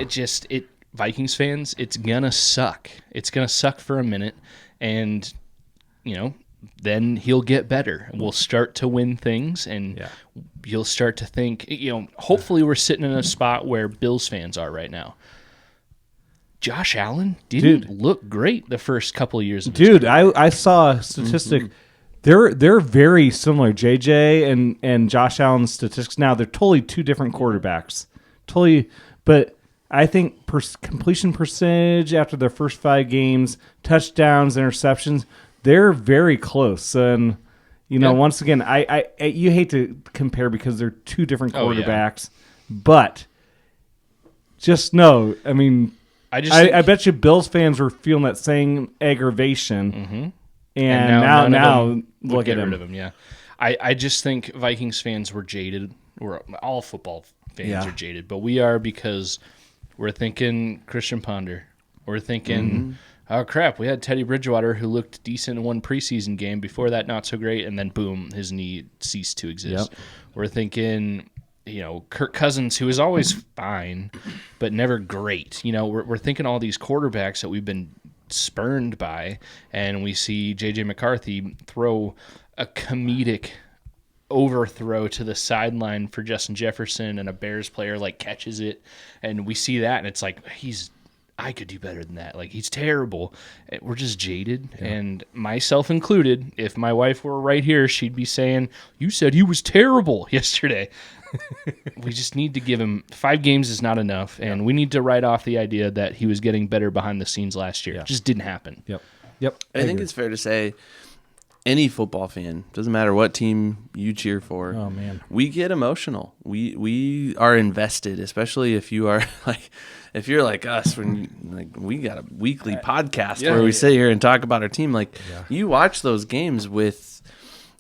Vikings fans, it's going to suck. It's going to suck for a minute. And, then he'll get better. We'll start to win things, and you'll start to think, hopefully we're sitting in a spot where Bills fans are right now. Josh Allen didn't look great the first couple of years. I saw a statistic. Mm-hmm. They're very similar, JJ and Josh Allen's statistics. Now, they're totally two different quarterbacks. But I think completion percentage after their first 5 games, touchdowns, interceptions, they're very close. And, once again, I you hate to compare because they're two different quarterbacks. But just know, I mean, I bet you Bills fans were feeling that same aggravation. Mm-hmm. And now look at him. Yeah. I just think Vikings fans were jaded. All football fans are jaded. But we are because we're thinking Christian Ponder. We're thinking... Oh, crap, we had Teddy Bridgewater, who looked decent in one preseason game. Before that, not so great. And then, boom, his knee ceased to exist. Yep. We're thinking, Kirk Cousins, who is always fine, but never great. We're thinking all these quarterbacks that we've been spurned by, and we see J.J. McCarthy throw a comedic overthrow to the sideline for Justin Jefferson, and a Bears player, catches it. And we see that, and it's like, I could do better than that. He's terrible. We're just jaded, and myself included. If my wife were right here, she'd be saying, you said he was terrible yesterday. We just need to give him 5 games is not enough, and we need to write off the idea that he was getting better behind the scenes last year. It just didn't happen. Yep. I think it's fair to say any football fan, doesn't matter what team you cheer for, oh man, we get emotional. We are invested, especially if you are if you're like us, when we got a weekly podcast where we sit here and talk about our team. You watch those games with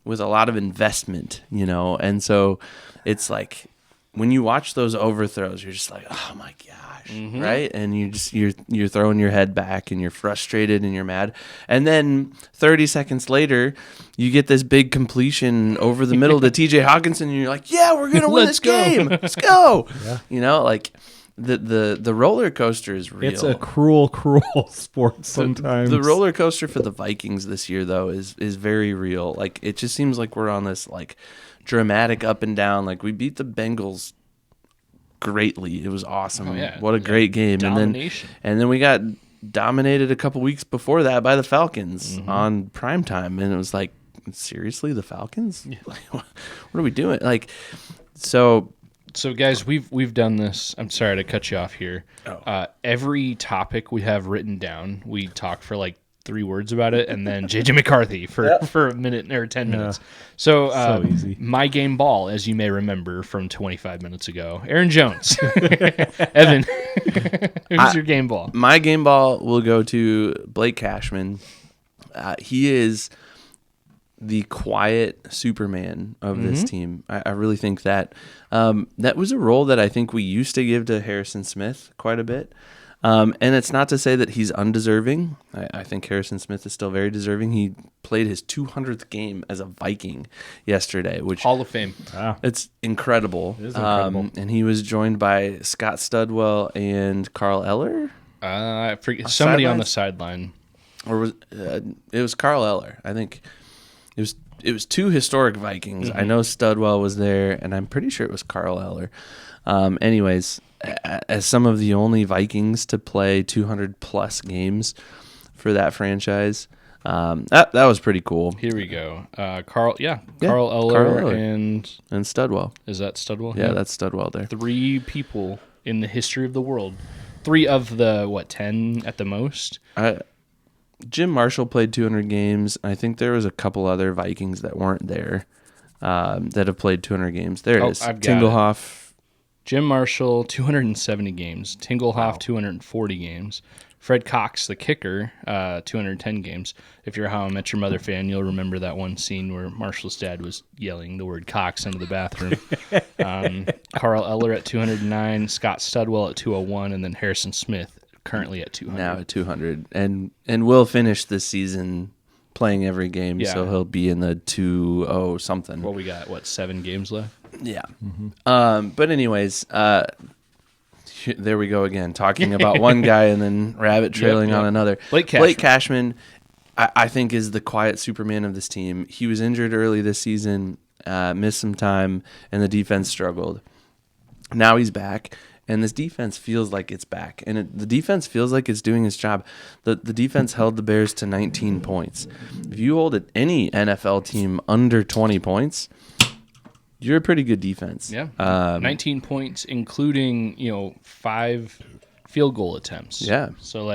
a lot of investment, and so it's like when you watch those overthrows, you're just like, oh my gosh, right? And you're throwing your head back and you're frustrated and you're mad. And then 30 seconds later, you get this big completion over the middle to TJ Hawkinson, and you're like, yeah, we're gonna win this game. Let's go. The roller coaster is real. It's a cruel sport sometimes. The roller coaster for the Vikings this year, though, is very real. It just seems like we're on this dramatic up and down. We beat the Bengals greatly. It was awesome. Oh, yeah. What a great game. Domination. And then we got dominated a couple weeks before that by the Falcons on primetime. And it was like, seriously, the Falcons? Yeah. What are we doing? So guys, we've done this. I'm sorry to cut you off here. Every topic we have written down, we talk for 3 words about it, and then J.J. McCarthy for a minute or 10 minutes. So easy. My game ball, as you may remember from 25 minutes ago, Aaron Jones. Evan, who's your game ball? My game ball will go to Blake Cashman. He is the quiet Superman of this team. I really think that that was a role that I think we used to give to Harrison Smith quite a bit. And it's not to say that he's undeserving. I think Harrison Smith is still very deserving. He played his 200th game as a Viking yesterday, which Hall of Fame. Wow. It's incredible. It is incredible. And he was joined by Scott Studwell and Carl Eller. I forget somebody on the sideline, or was it was Carl Eller? I think it was 2 historic Vikings. I know Studwell was there, and I'm pretty sure it was Carl Eller. Anyways, as some of the only Vikings to play 200-plus games for that franchise, that was pretty cool. Here we go. Carl Eller and Studwell. Is that Studwell? Yeah, that's Studwell there. 3 people in the history of the world. 3 of the, 10 at the most? Jim Marshall played 200 games. I think there was a couple other Vikings that weren't there that have played 200 games. There it is. Tingelhoff. Jim Marshall, 270 games. Tingelhoff, 240 games. Fred Cox, the kicker, 210 games. If you're a How I Met Your Mother fan, you'll remember that one scene where Marshall's dad was yelling the word Cox into the bathroom. Carl Eller at 209, Scott Studwell at 201, and then Harrison Smith currently at 200. Now at 200. And will finish this season playing every game, so he'll be in the 2-0 something. Well, we got, 7 games left? Yeah. But anyways, there we go again, talking about one guy and then rabbit trailing on another. Blake Cashman, I think, is the quiet Superman of this team. He was injured early this season, missed some time, and the defense struggled. Now he's back, and this defense feels like it's back. And the defense feels like it's doing its job. The defense held the Bears to 19 points. If you hold any NFL team under 20 points, you're a pretty good defense. Yeah. 19 points, including, 5 field goal attempts. Yeah. So,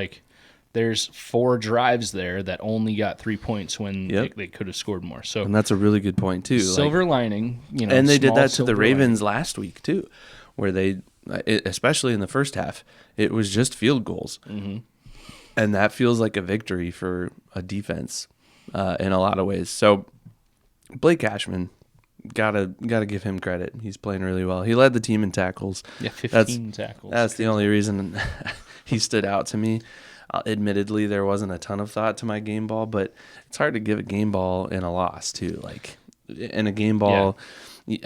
there's 4 drives there that only got 3 points when they could have scored more. So, and that's a really good point, too. Silver lining, and they did that to the Ravens last week, too, where they, especially in the first half, it was just field goals. Mm-hmm. And that feels like a victory for a defense in a lot of ways. So, Blake Cashman, Gotta give him credit. He's playing really well. He led the team in tackles. Yeah, 15 tackles. That's the only reason he stood out to me. Admittedly, there wasn't a ton of thought to my game ball, but it's hard to give a game ball in a loss too. In a game ball, you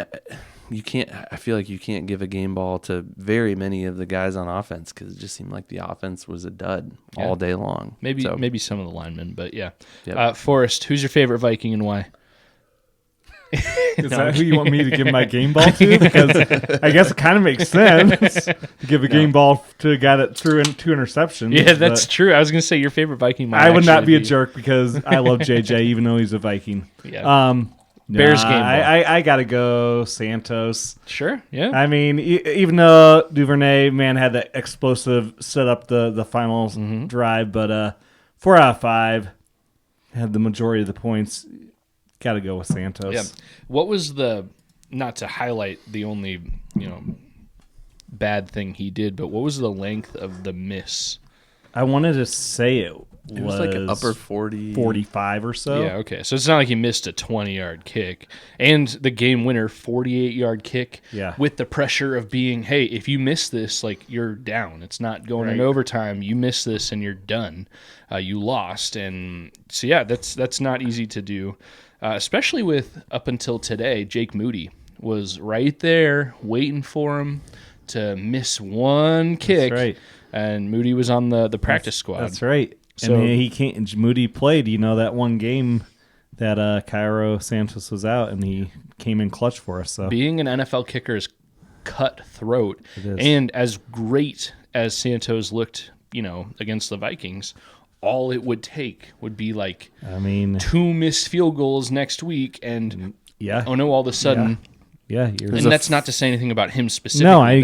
can't. I feel like you can't give a game ball to very many of the guys on offense because it just seemed like the offense was a dud all day long. Maybe some of the linemen, but yeah. Yep. Forrest, who's your favorite Viking and why? Is that who you want me to give my game ball to? Because I guess it kind of makes sense to give a game ball to a guy that threw in 2 interceptions. Yeah, that's true. I was going to say your favorite Viking might I would not be a jerk because I love JJ, even though he's a Viking. Yeah. Bears game ball. I got to go Santos. Sure, yeah. I mean, even though Duvernay, had that explosive set up the final drive, but 4 out of 5 had the majority of the points. Got to go with Santos. Yeah. What was not to highlight the only, bad thing he did, but what was the length of the miss? I wanted to say it was like an upper 45 or so. Yeah, okay. So it's not like he missed a 20-yard kick. And the game winner, 48-yard kick with the pressure of being, hey, if you miss this, you're down. It's not going in overtime. You miss this and you're done. You lost. And so, yeah, that's not easy to do. Especially with, up until today, Jake Moody was right there waiting for him to miss one kick. That's right. And Moody was on the practice squad. That's right. So, and Moody played, that one game that Cairo Santos was out, and he came in clutch for us. So being an NFL kicker is cutthroat. It is. And as great as Santos looked, against the Vikings, all it would take would be 2 missed field goals next week, and all of a sudden, and that's not to say anything about him specifically. No, I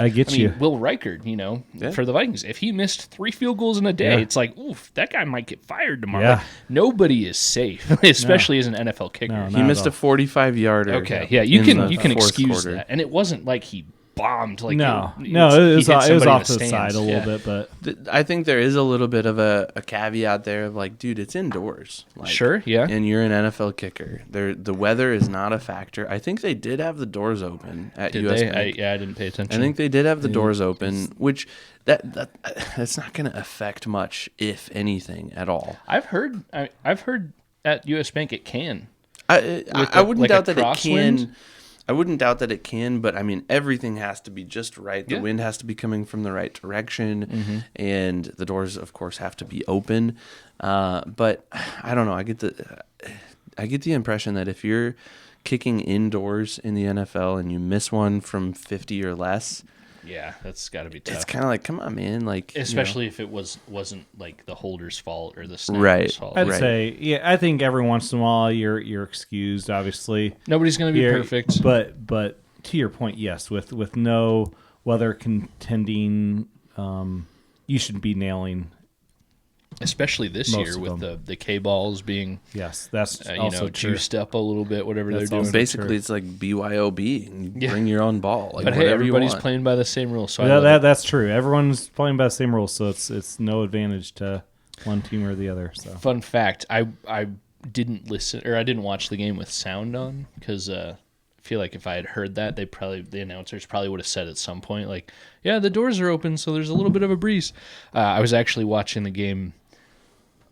get you. Will Reichard, for the Vikings, if he missed 3 field goals in a day, it's oof, that guy might get fired tomorrow. Yeah. Nobody is safe, especially as an NFL kicker. No, he missed a 45-yarder. Okay, you can excuse that, and it wasn't like he bombed. It was off to the side a little bit, but I think there is a little bit of a caveat there of dude, it's indoors. Sure, yeah. And you're an NFL kicker. The weather is not a factor. I think they did have the doors open at US Bank. I didn't pay attention. I think they did have the doors open, which that's not going to affect much, if anything, at all. I've heard at US Bank it can. I wouldn't doubt that it can. I wouldn't doubt that it can, but I mean, everything has to be just right. The wind has to be coming from the right direction, and the doors, of course, have to be open. But I don't know. I get the impression that if you're kicking indoors in the NFL and you miss one from 50 or less, yeah, that's got to be tough. It's kind of come on, man. Especially if it wasn't the holder's fault or the snapper's fault. I'd say, I think every once in a while you're excused. Obviously, nobody's going to be perfect. But to your point, yes, with no weather contending, you should be nailing especially this year with the K balls being that's also juiced up a little bit, whatever they're doing. Basically, it's like BYOB, and you bring your own ball. Like, but hey, everybody's playing by the same rules. So that's true. Everyone's playing by the same rules, so it's no advantage to one team or the other. So fun fact, I didn't listen, or I didn't watch the game with sound on, because I feel like if I had heard that, the announcers probably would have said at some point, like, yeah, the doors are open, so there's a little bit of a breeze. I was actually watching the game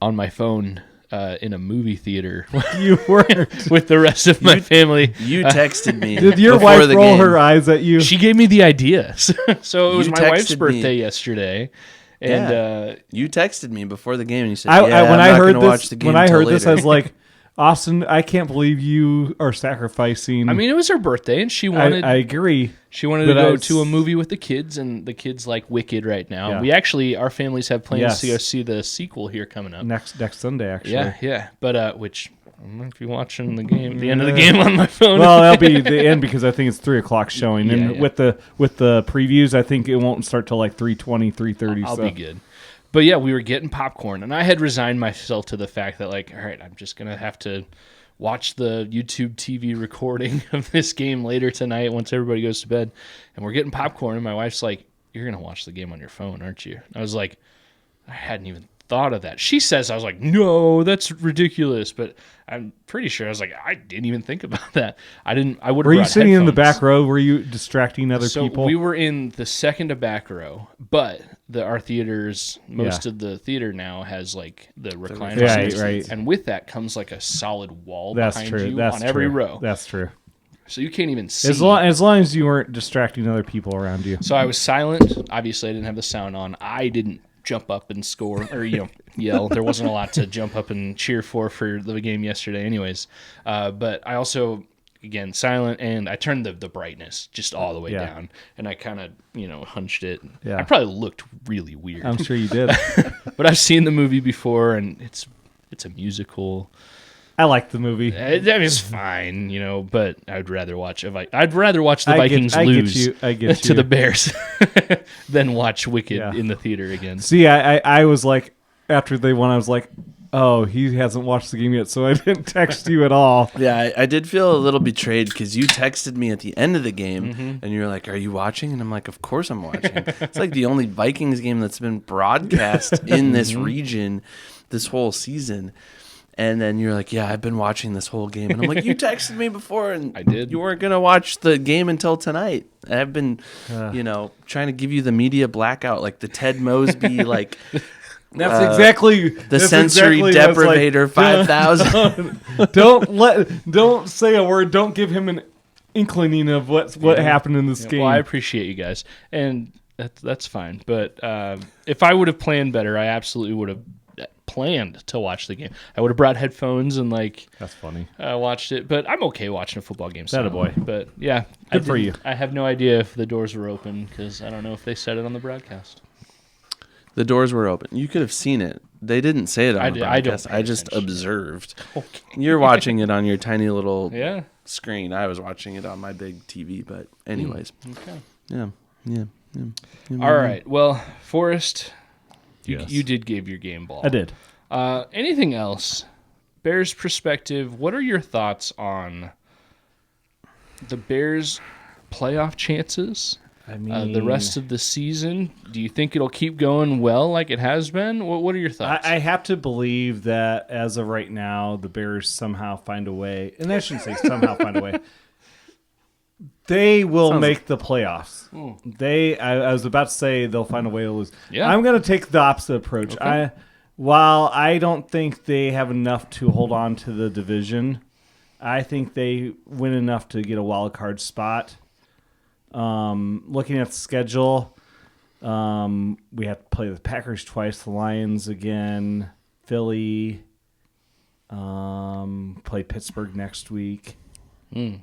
on my phone in a movie theater. You were with the rest of my family. You texted me. Did your wife roll her eyes at you? She gave me the idea. So it was my wife's birthday yesterday. And you texted me before the game, and you said, when I heard this, I was like, Austin, I can't believe you are sacrificing. I mean, it was her birthday, and she wanted. I agree. She wanted to go to a movie with the kids, and the kids like Wicked right now. Yeah. We actually, our families have plans to go see the sequel here coming up next Sunday. Actually, yeah. But which I don't know if you're watching the end of the game on my phone. Well, that'll be the end because I think it's 3:00 showing, and with the previews, I think it won't start till like 3:20, 3:30. I'll be good. But yeah, we were getting popcorn, and I had resigned myself to the fact that, like, all right, I'm just gonna have to watch the YouTube TV recording of this game later tonight once everybody goes to bed. And we're getting popcorn, and my wife's like, "You're gonna watch the game on your phone, aren't you?" I was like, I hadn't even thought of that. She says, I was like, no, that's ridiculous. But I'm pretty sure I was like, I didn't even think about that. I would have. Were you sitting in the back row? Were you distracting other people? We were in the second to back row, but our theaters, most of the theater now has like the recliner, right. And with that comes like a solid wall behind you on every row. That's true. So you can't even see. As long as you weren't distracting other people around you. So I was silent. Obviously, I didn't have the sound on. I didn't jump up and score or yell. There wasn't a lot to jump up and cheer for the game yesterday anyways. But I also, again, silent, and I turned the brightness just all the way down, and I kind of hunched it. I probably looked really weird. I'm sure you did. But I've seen the movie before, and it's a musical. I like the movie. It's fine, but I'd rather watch the Vikings lose to the Bears than watch Wicked in the theater again. See, I was like, after they won, I was like, oh, he hasn't watched the game yet, so I didn't text you at all. Yeah, I did feel a little betrayed because you texted me at the end of the game, and you were like, are you watching? And I'm like, of course I'm watching. It's like the only Vikings game that's been broadcast in this region this whole season. And then you're like, yeah, I've been watching this whole game. And I'm like, you texted me before, and I did. You weren't going to watch the game until tonight. And I've been, trying to give you the media blackout, like the Ted Mosby, like... That's exactly the sensory deprivator 5000. Don't say a word. Don't give him an inkling of what happened in this game. Well, I appreciate you guys, and that's fine. But if I would have planned better, I absolutely would have planned to watch the game. I would have brought headphones and that's funny. Watched it. But I'm okay watching a football game. That a boy. But yeah, good for you. I have no idea if the doors were open because I don't know if they said it on the broadcast. The doors were open. You could have seen it. They didn't say it on the broadcast. I just observed. Okay. You're watching it on your tiny little screen. I was watching it on my big TV. But anyways. Okay. Yeah. All right. Well, Forrest, yes. you did give your game ball. I did. Anything else? Bears perspective, what are your thoughts on the Bears' playoff chances? I mean, the rest of the season, do you think it'll keep going well like it has been? What are your thoughts? I have to believe that as of right now, the Bears somehow find a way, and I shouldn't say somehow find a way. They will make the playoffs. I was about to say they'll find a way to lose. Yeah. I'm going to take the opposite approach. Okay. While I don't think they have enough to hold on to the division, I think they win enough to get a wild card spot. Looking at the schedule, we have to play the Packers twice, the Lions again, Philly, play Pittsburgh next week. I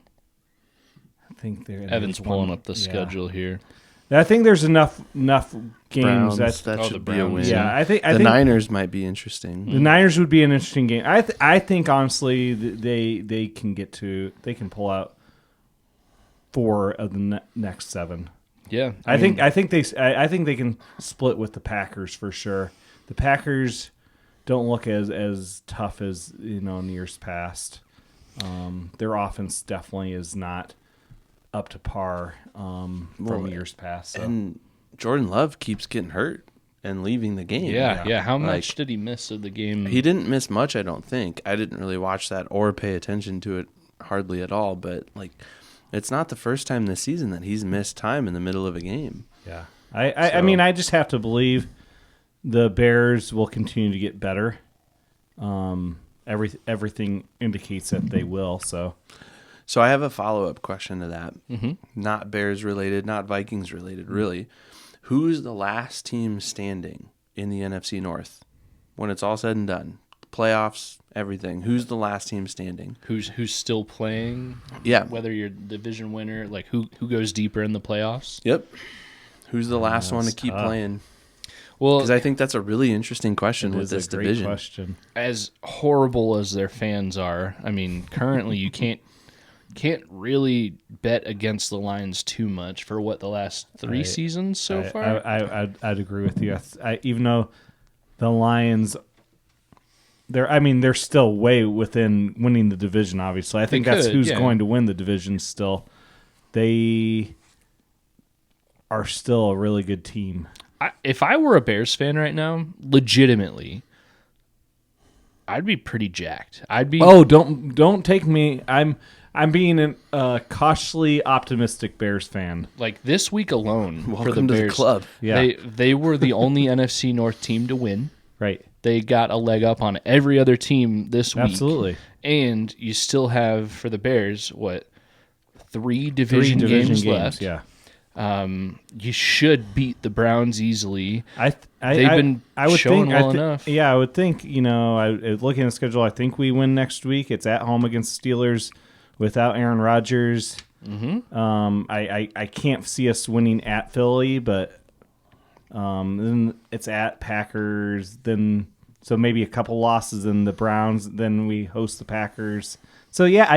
think Evan's pulling up the schedule here. I think there's enough games that should be a win. Yeah, I think the Niners might be interesting. The Niners would be an interesting game. I think honestly they can pull out 4 of the next 7. Yeah, I think they can split with the Packers for sure. The Packers don't look as tough as in years past. Their offense definitely is not up to par from years past. So. And Jordan Love keeps getting hurt and leaving the game. Yeah. How much did he miss of the game? He didn't miss much, I don't think. I didn't really watch that or pay attention to it hardly at all. But it's not the first time this season that he's missed time in the middle of a game. Yeah, I mean, I just have to believe the Bears will continue to get better. Everything indicates that they will. So I have a follow-up question to that. Mm-hmm. Not Bears related, not Vikings related, really. Who's the last team standing in the NFC North when it's all said and done? Playoffs, everything. Who's the last team standing? Who's still playing? Yeah. Whether you're division winner, who goes deeper in the playoffs? Yep. Who's the last one to keep tough. playing? Well, Because I think that's a really interesting question with this division. Question. as horrible as their fans are, I mean, currently you can't really bet against the Lions too much for the last 3 seasons so far. I'd agree with you. Even though the Lions, they're still way within winning the division. Obviously, I think that's who's going to win the division. Still, they are still a really good team. If I were a Bears fan right now, legitimately, I'd be pretty jacked. I'd be. Oh, don't take me. I'm being a cautiously optimistic Bears fan. Like this week alone Welcome for the to Bears. the club. Yeah. They were the only NFC North team to win. Right. They got a leg up on every other team this week. Absolutely. And you still have, for the Bears, 3 division games left. Yeah. You should beat the Browns easily. They've been showing well enough. Yeah, I would think, looking at the schedule, I think we win next week. It's at home against the Steelers without Aaron Rodgers. Mm-hmm. I can't see us winning at Philly, but then it's at Packers. So maybe a couple losses in the Browns. Then we host the Packers. So yeah,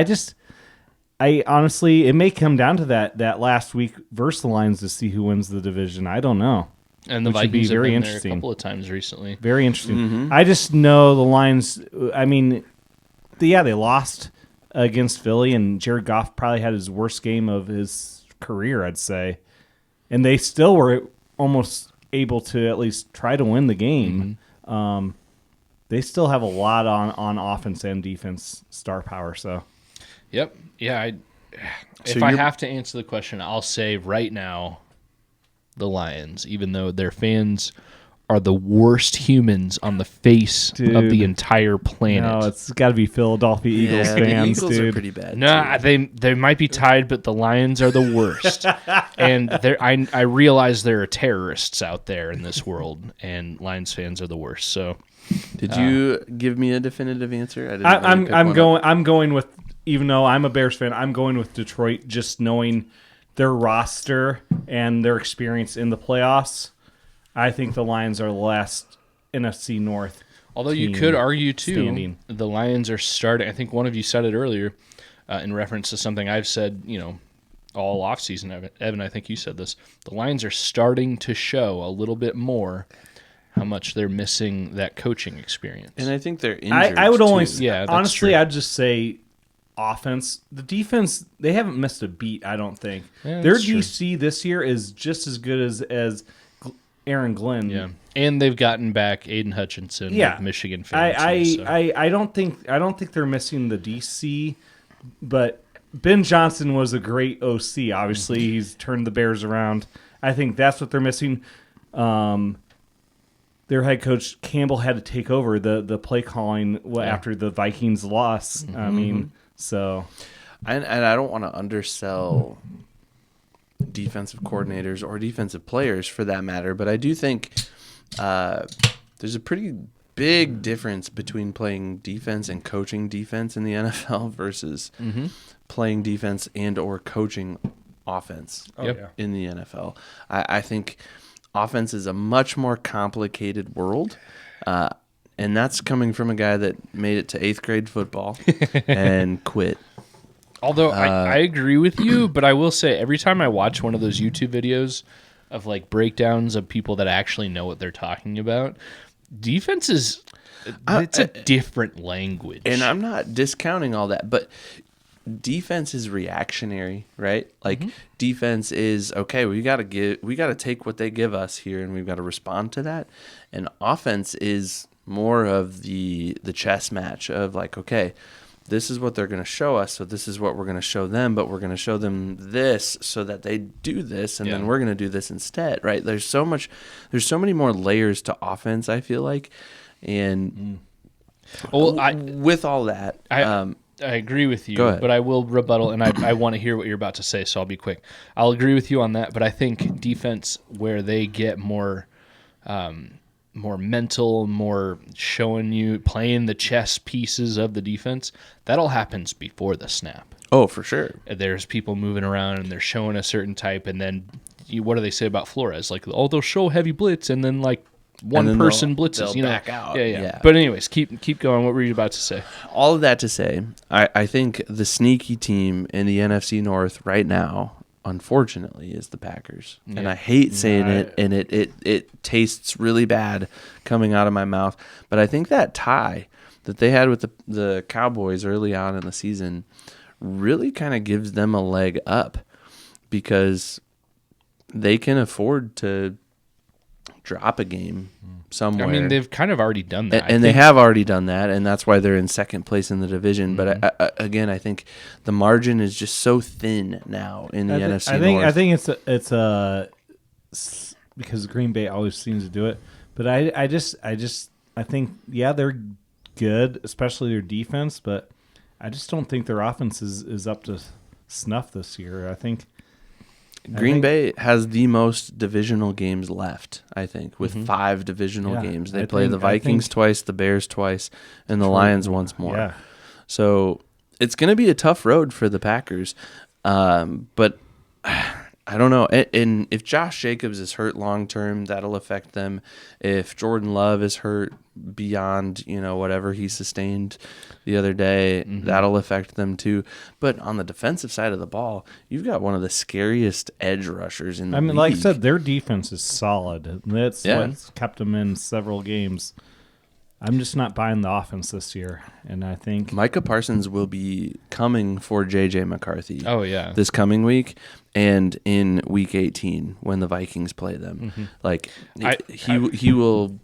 I honestly, it may come down to that last week versus the Lions to see who wins the division. I don't know. And the Vikings have been there a couple of times recently. Very interesting. Mm-hmm. I just know the Lions. I mean, they lost against Philly, and Jared Goff probably had his worst game of his career, I'd say. And they still were almost able to at least try to win the game. Mm-hmm. They still have a lot on offense and defense star power. So, yep. Yeah. If I have to answer the question, I'll say right now, the Lions, even though their fans are the worst humans on the face of the entire planet. No, it's got to be Philadelphia Eagles fans, the Eagles dude. are pretty bad. Nah, they might be tied, but the Lions are the worst. And I realize there are terrorists out there in this world, and Lions fans are the worst. So, did you give me a definitive answer? I'm going with, even though I'm a Bears fan, I'm going with Detroit, just knowing their roster and their experience in the playoffs. I think the Lions are the last NFC North. Although you could argue, too, the Lions are starting. I think one of you said it earlier in reference to something I've said, all offseason. Evan, I think you said this. The Lions are starting to show a little bit more how much they're missing that coaching experience. And I think they're injured, I would only honestly, I'd just say offense. The defense, they haven't missed a beat, I don't think. Yeah, their that's true. DC this year is just as good as Aaron Glenn. Yeah, and they've gotten back Aiden Hutchinson of Michigan fans. I don't think they're missing the DC, but Ben Johnson was a great OC. Obviously, he's turned the Bears around. I think that's what they're missing. Their head coach Campbell had to take over the play calling after the Vikings loss. Mm-hmm. I mean, so and I don't want to undersell defensive coordinators or defensive players for that matter, but I do think there's a pretty big difference between playing defense and coaching defense in the NFL versus playing defense and or coaching offense in the NFL. I think offense is a much more complicated world, and that's coming from a guy that made it to 8th grade football and quit. Although I agree with you, but I will say every time I watch one of those YouTube videos of breakdowns of people that actually know what they're talking about, defense is It's a different language. And I'm not discounting all that, but defense is reactionary, right? Like defense is okay, we got to take what they give us here and we've got to respond to that. And offense is more of the chess match of like, okay, this is what they're going to show us, so this is what we're going to show them, but we're going to show them this so that they do this, and then we're going to do this instead, right? There's so many more layers to offense, I feel like. And with all that, I agree with you, go ahead. But I will rebuttal, and I want to hear what you're about to say, so I'll be quick. I'll agree with you on that, but I think defense, where they get more mental, more showing you, playing the chess pieces of the defense, that all happens before the snap. Oh, for sure. There's people moving around, and they're showing a certain type, and then what do they say about Flores? Like, they'll show heavy blitz, and then like one person blitzes, they'll back out. Yeah. But anyways, keep going. What were you about to say? All of that to say, I think the sneaky team in the NFC North right now, unfortunately, is the Packers. Yeah. And I hate saying it, and it tastes really bad coming out of my mouth. But I think that tie that they had with the Cowboys early on in the season really kind of gives them a leg up, because they can afford to drop a game somewhere. I mean, they've kind of already done that. And they have already done that, and that's why they're in second place in the division. But I think the margin is just so thin now in the NFC North. I think it's because Green Bay always seems to do it. But I think they're good, especially their defense. But I just don't think their offense is up to snuff this year. I think Green Bay has the most divisional games left, I think, with 5 divisional games. They play the Vikings twice, the Bears twice, and the Lions once more. Yeah. So it's going to be a tough road for the Packers. But I don't know. And if Josh Jacobs is hurt long term, that'll affect them. If Jordan Love is hurt beyond, whatever he sustained the other day, that'll affect them too. But on the defensive side of the ball, you've got one of the scariest edge rushers in the league. Like I said, their defense is solid. That's what's kept them in several games. I'm just not buying the offense this year, and I think Micah Parsons will be coming for J.J. McCarthy. Oh yeah, this coming week and in Week 18 when the Vikings play them. Like he will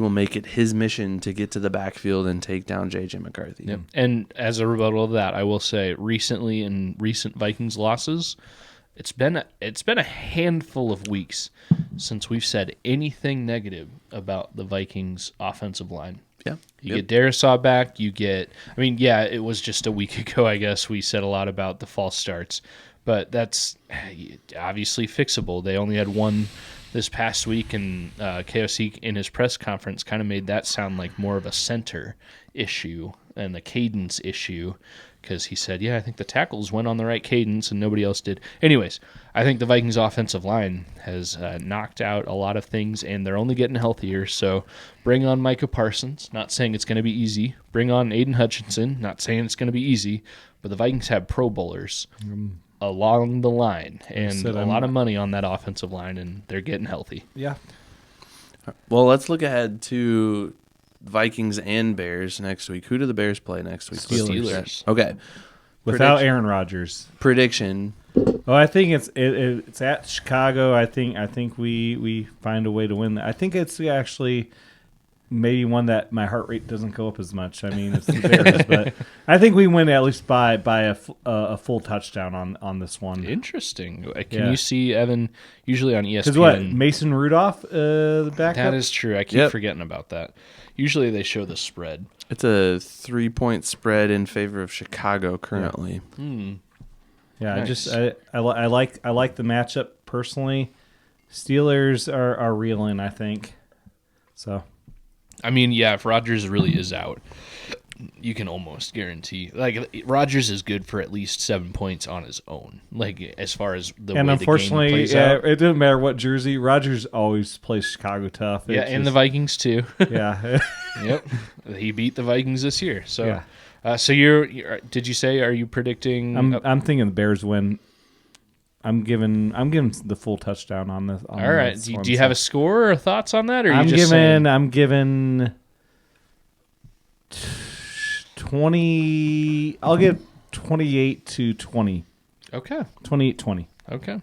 make it his mission to get to the backfield and take down J.J. McCarthy. Yep. And as a rebuttal of that, I will say recently in recent Vikings losses, it's been a handful of weeks since we've said anything negative about the Vikings offensive line. Yeah. You get Darisaw back, it was just a week ago, I guess, we said a lot about the false starts, but that's obviously fixable. They only had one this past week, and KOC in his press conference kind of made that sound like more of a center issue and a cadence issue, because he said, I think the tackles went on the right cadence and nobody else did. Anyways, I think the Vikings offensive line has knocked out a lot of things, and they're only getting healthier. So bring on Micah Parsons, not saying it's going to be easy. Bring on Aiden Hutchinson, not saying it's going to be easy. But the Vikings have Pro Bowlers along the line, and a lot of money on that offensive line, and they're getting healthy. Yeah. Well, let's look ahead to Vikings and Bears next week. Who do the Bears play next week? Steelers. Okay. Without Aaron Rodgers. Prediction. Oh, I think it's at Chicago. I think we find a way to win that. I think it's actually maybe one that my heart rate doesn't go up as much. I mean, it's the Bears, but I think we win at least by a full touchdown on this one. Interesting. Can you see Evan usually on ESPN? Because what, Mason Rudolph, the backup? That is true. I keep forgetting about that. Usually they show the spread. It's a 3-point spread in favor of Chicago currently. Yeah, nice. I like the matchup personally. Steelers are reeling, I think. So, I mean, if Rodgers really is out, you can almost guarantee. Like, Rodgers is good for at least 7 points on his own. Like, as far as the way the game plays out. It doesn't matter what jersey. Rodgers always plays Chicago tough. And the Vikings too. Yeah. Yep. He beat the Vikings this year. So, yeah. So you're did you say? Are you predicting? I'm thinking the Bears win. I'm giving the full touchdown on this. All right. Do you have a score or thoughts on that, or I'm giving 20. I'll give 28-20. Okay. 28-20. Okay. All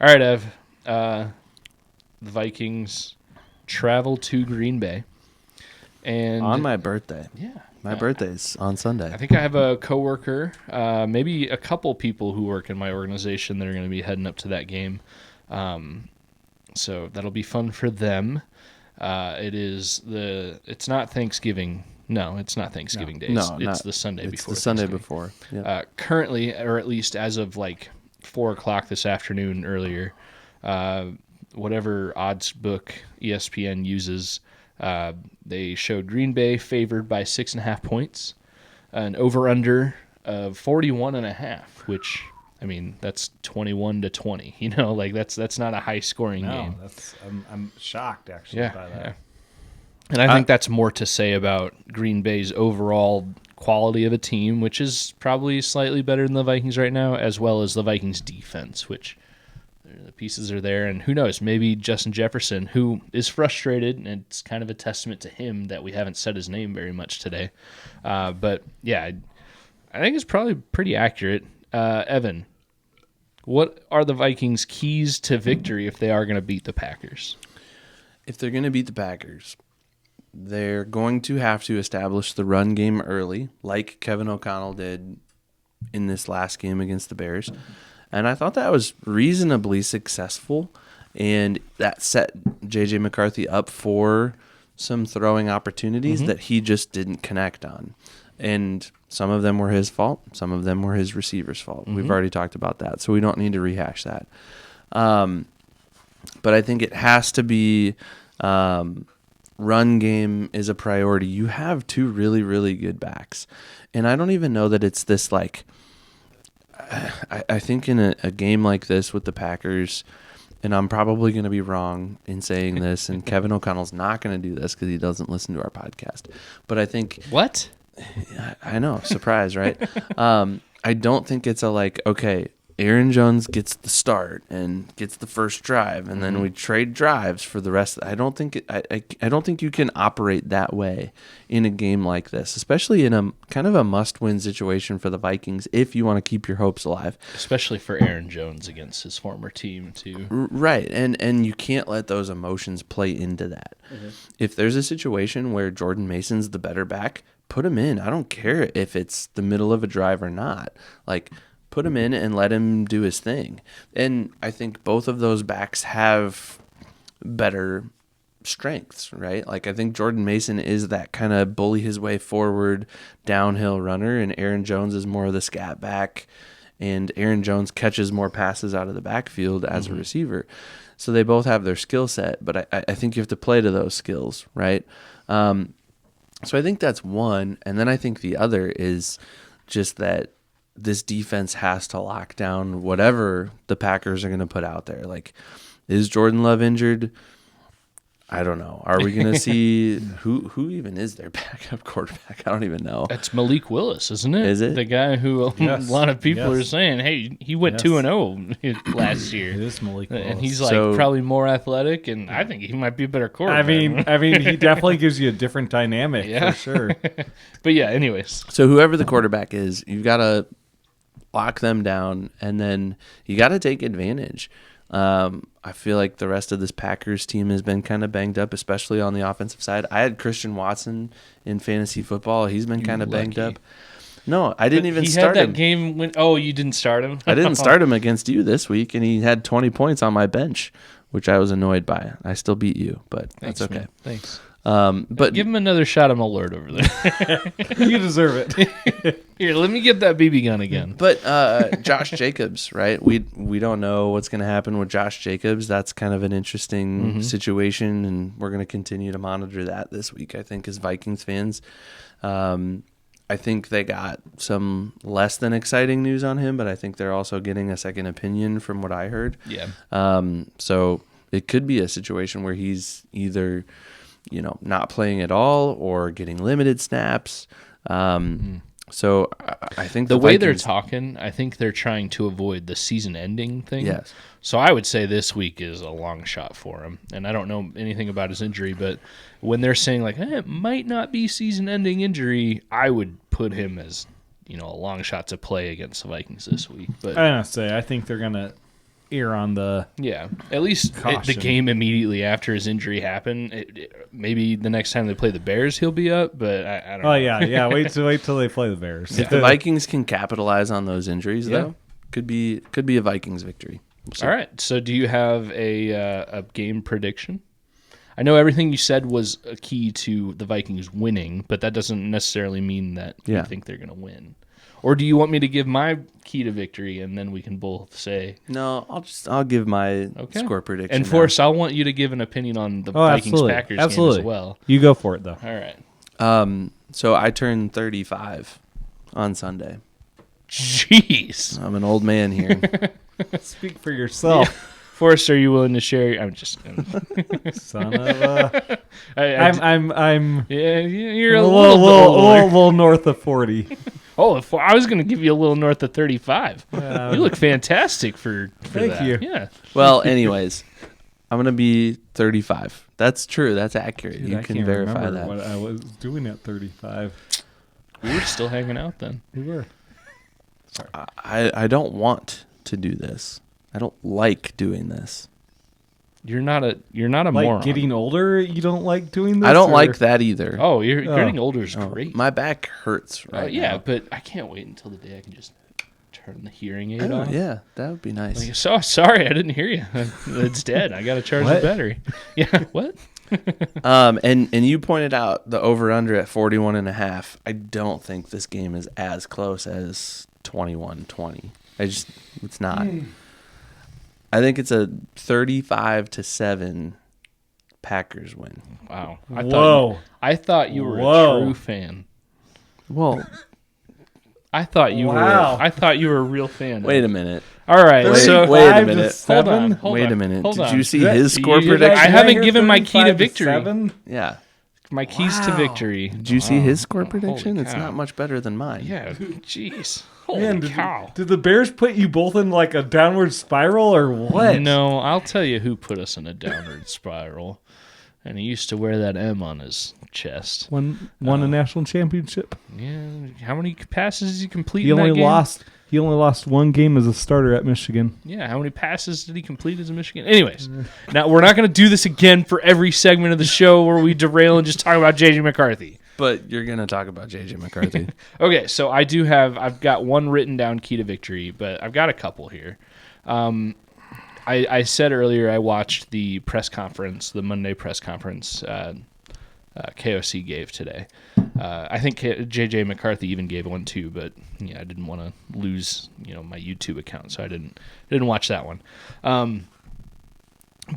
right, Ev. The Vikings travel to Green Bay. And on my birthday. Yeah. My birthday's on Sunday. I think I have a coworker, maybe a couple people who work in my organization that are going to be heading up to that game. So that'll be fun for them. It's not Thanksgiving. No, it's not Thanksgiving Day. It's the Sunday before. It's the Sunday before. Yeah. Currently, or at least as of like 4 o'clock this afternoon earlier, whatever odds book ESPN uses, they showed Green Bay favored by 6.5 points, an over/under of 41.5, which, I mean, that's 21-20. You know, like that's not a high scoring game. I'm shocked actually by that. Yeah. And I think that's more to say about Green Bay's overall quality of a team, which is probably slightly better than the Vikings right now, as well as the Vikings defense, which the pieces are there. And who knows, maybe Justin Jefferson, who is frustrated, and it's kind of a testament to him that we haven't said his name very much today. But yeah, I think it's probably pretty accurate. Evan, what are the Vikings' keys to victory if they are going to beat the Packers? If they're going to beat the Packers, they're going to have to establish the run game early, like Kevin O'Connell did in this last game against the Bears. And I thought that was reasonably successful, and that set J.J. McCarthy up for some throwing opportunities that he just didn't connect on. And some of them were his fault. Some of them were his receiver's fault. We've already talked about that, so we don't need to rehash that. But I think it has to be run game is a priority. You have 2 really, really good backs. And I don't even know that it's this like I think in a game like this with the Packers, and I'm probably going to be wrong in saying this, and Kevin O'Connell's not going to do this because he doesn't listen to our podcast. But I think... What? I know. Surprise, right? I don't think it's a like, okay, Aaron Jones gets the start and gets the first drive, and then we trade drives for the rest. I don't think I don't think you can operate that way in a game like this, especially in a kind of a must-win situation for the Vikings if you want to keep your hopes alive. Especially for Aaron Jones against his former team too. Right, and you can't let those emotions play into that. If there's a situation where Jordan Mason's the better back, put him in. I don't care if it's the middle of a drive or not. Like, put him in and let him do his thing. And I think both of those backs have better strengths, right? Like, I think Jordan Mason is that kind of bully his way forward downhill runner, and Aaron Jones is more of the scat back, and Aaron Jones catches more passes out of the backfield as a receiver. So they both have their skill set, but I think you have to play to those skills, right? So I think that's one. And then I think the other is just that this defense has to lock down whatever the Packers are going to put out there. Like, is Jordan Love injured? I don't know. Are we going to see who even is their backup quarterback? I don't even know. That's Malik Willis, isn't it? Is it? The guy who a lot of people are saying, hey, he went 2-0 last year. It is Malik Willis. And he's like probably more athletic, and I think he might be a better quarterback. I mean, he definitely gives you a different dynamic for sure. But yeah, anyways. So whoever the quarterback is, you've got to lock them down, and then you got to take advantage. I feel like the rest of this Packers team has been kind of banged up, especially on the offensive side. I had Christian Watson in fantasy football. He's been kind of banged up. No, I didn't even start him. He had that game when... Oh, you didn't start him? I didn't start him against you this week, and he had 20 points on my bench, which I was annoyed by. I still beat you, but that's okay. Man. Thanks. But give him another shot of Malort over there. You deserve it. Here, let me get that BB gun again. But Josh Jacobs, right? We don't know what's going to happen with Josh Jacobs. That's kind of an interesting situation, and we're going to continue to monitor that this week, I think, as Vikings fans. I think they got some less than exciting news on him, but I think they're also getting a second opinion from what I heard. Yeah. So it could be a situation where he's either, not playing at all or getting limited snaps. So I think the way they're Vikings, talking, I think they're trying to avoid the season-ending thing. Yes. So I would say this week is a long shot for him. And I don't know anything about his injury, but when they're saying like, it might not be season-ending injury, I would put him as, a long shot to play against the Vikings this week. But I think they're gonna err on the at least the game immediately after his injury happened. Maybe the next time they play the Bears, he'll be up. But I don't know. Oh yeah. Wait till they play the Bears. If the Vikings can capitalize on those injuries, though, could be a Vikings victory. All right. So do you have a game prediction? I know everything you said was a key to the Vikings winning, but that doesn't necessarily mean that you think they're going to win. Or do you want me to give my key to victory and then we can both say? No, I'll give my score prediction. And Forrest, I want you to give an opinion on the Vikings-Packers game as well. You go for it, though. All right. So I turned 35 on Sunday. Jeez. I'm an old man here. Speak for yourself. Forrest, are you willing to share? I'm just son of a. I'm. Yeah, you're a little bit older. little north of 40. Oh, I was going to give you a little north of 35. You look fantastic for thank that. you. Yeah. Well, anyways, I'm gonna be 35. That's true. That's accurate. Dude, you I can can't verify remember that. what I was doing at 35. We were still hanging out then. We were. Sorry. I don't want to do this. I don't like doing this. You're not a Like moron. getting older, you don't like doing this? I don't or? like that either. Oh, getting older is great. My back hurts right yeah, now. but I can't wait until the day I can just turn the hearing aid Oh, on. yeah, that would be nice. Like, so sorry, I didn't hear you. It's dead. I got to charge the battery. Yeah, what? And you pointed out the over-under at 41.5. I don't think this game is as close as 21-20. It's not. I think it's a 35-7 Packers win. Wow. I thought you were a true fan. Well, I thought you were a real fan. wait a minute. All right, Wait a minute. Hold on. Wait a minute. Hold Did on. you see his score prediction? I haven't given my key to victory. 7? Yeah. My keys to victory. Did you see his score prediction? Holy It's cow. not much better than mine. Yeah, jeez. Holy Man, cow. did the Bears put you both in like a downward spiral or what? No, I'll tell you who put us in a downward spiral. And he used to wear that M on his chest. Won a national championship. Yeah. How many passes did he complete He in that only game? lost one game as a starter at Michigan. Yeah, how many passes did he complete as a Michigan? Anyways, now we're not going to do this again for every segment of the show where we derail and just talk about J.J. McCarthy. But you're going to talk about J.J. McCarthy. Okay, so I've got one written down key to victory, but I've got a couple here. I said earlier I watched the press conference, the Monday press conference KOC gave today. I think J.J. McCarthy even gave one too, but I didn't want to lose my YouTube account, so I didn't watch that one.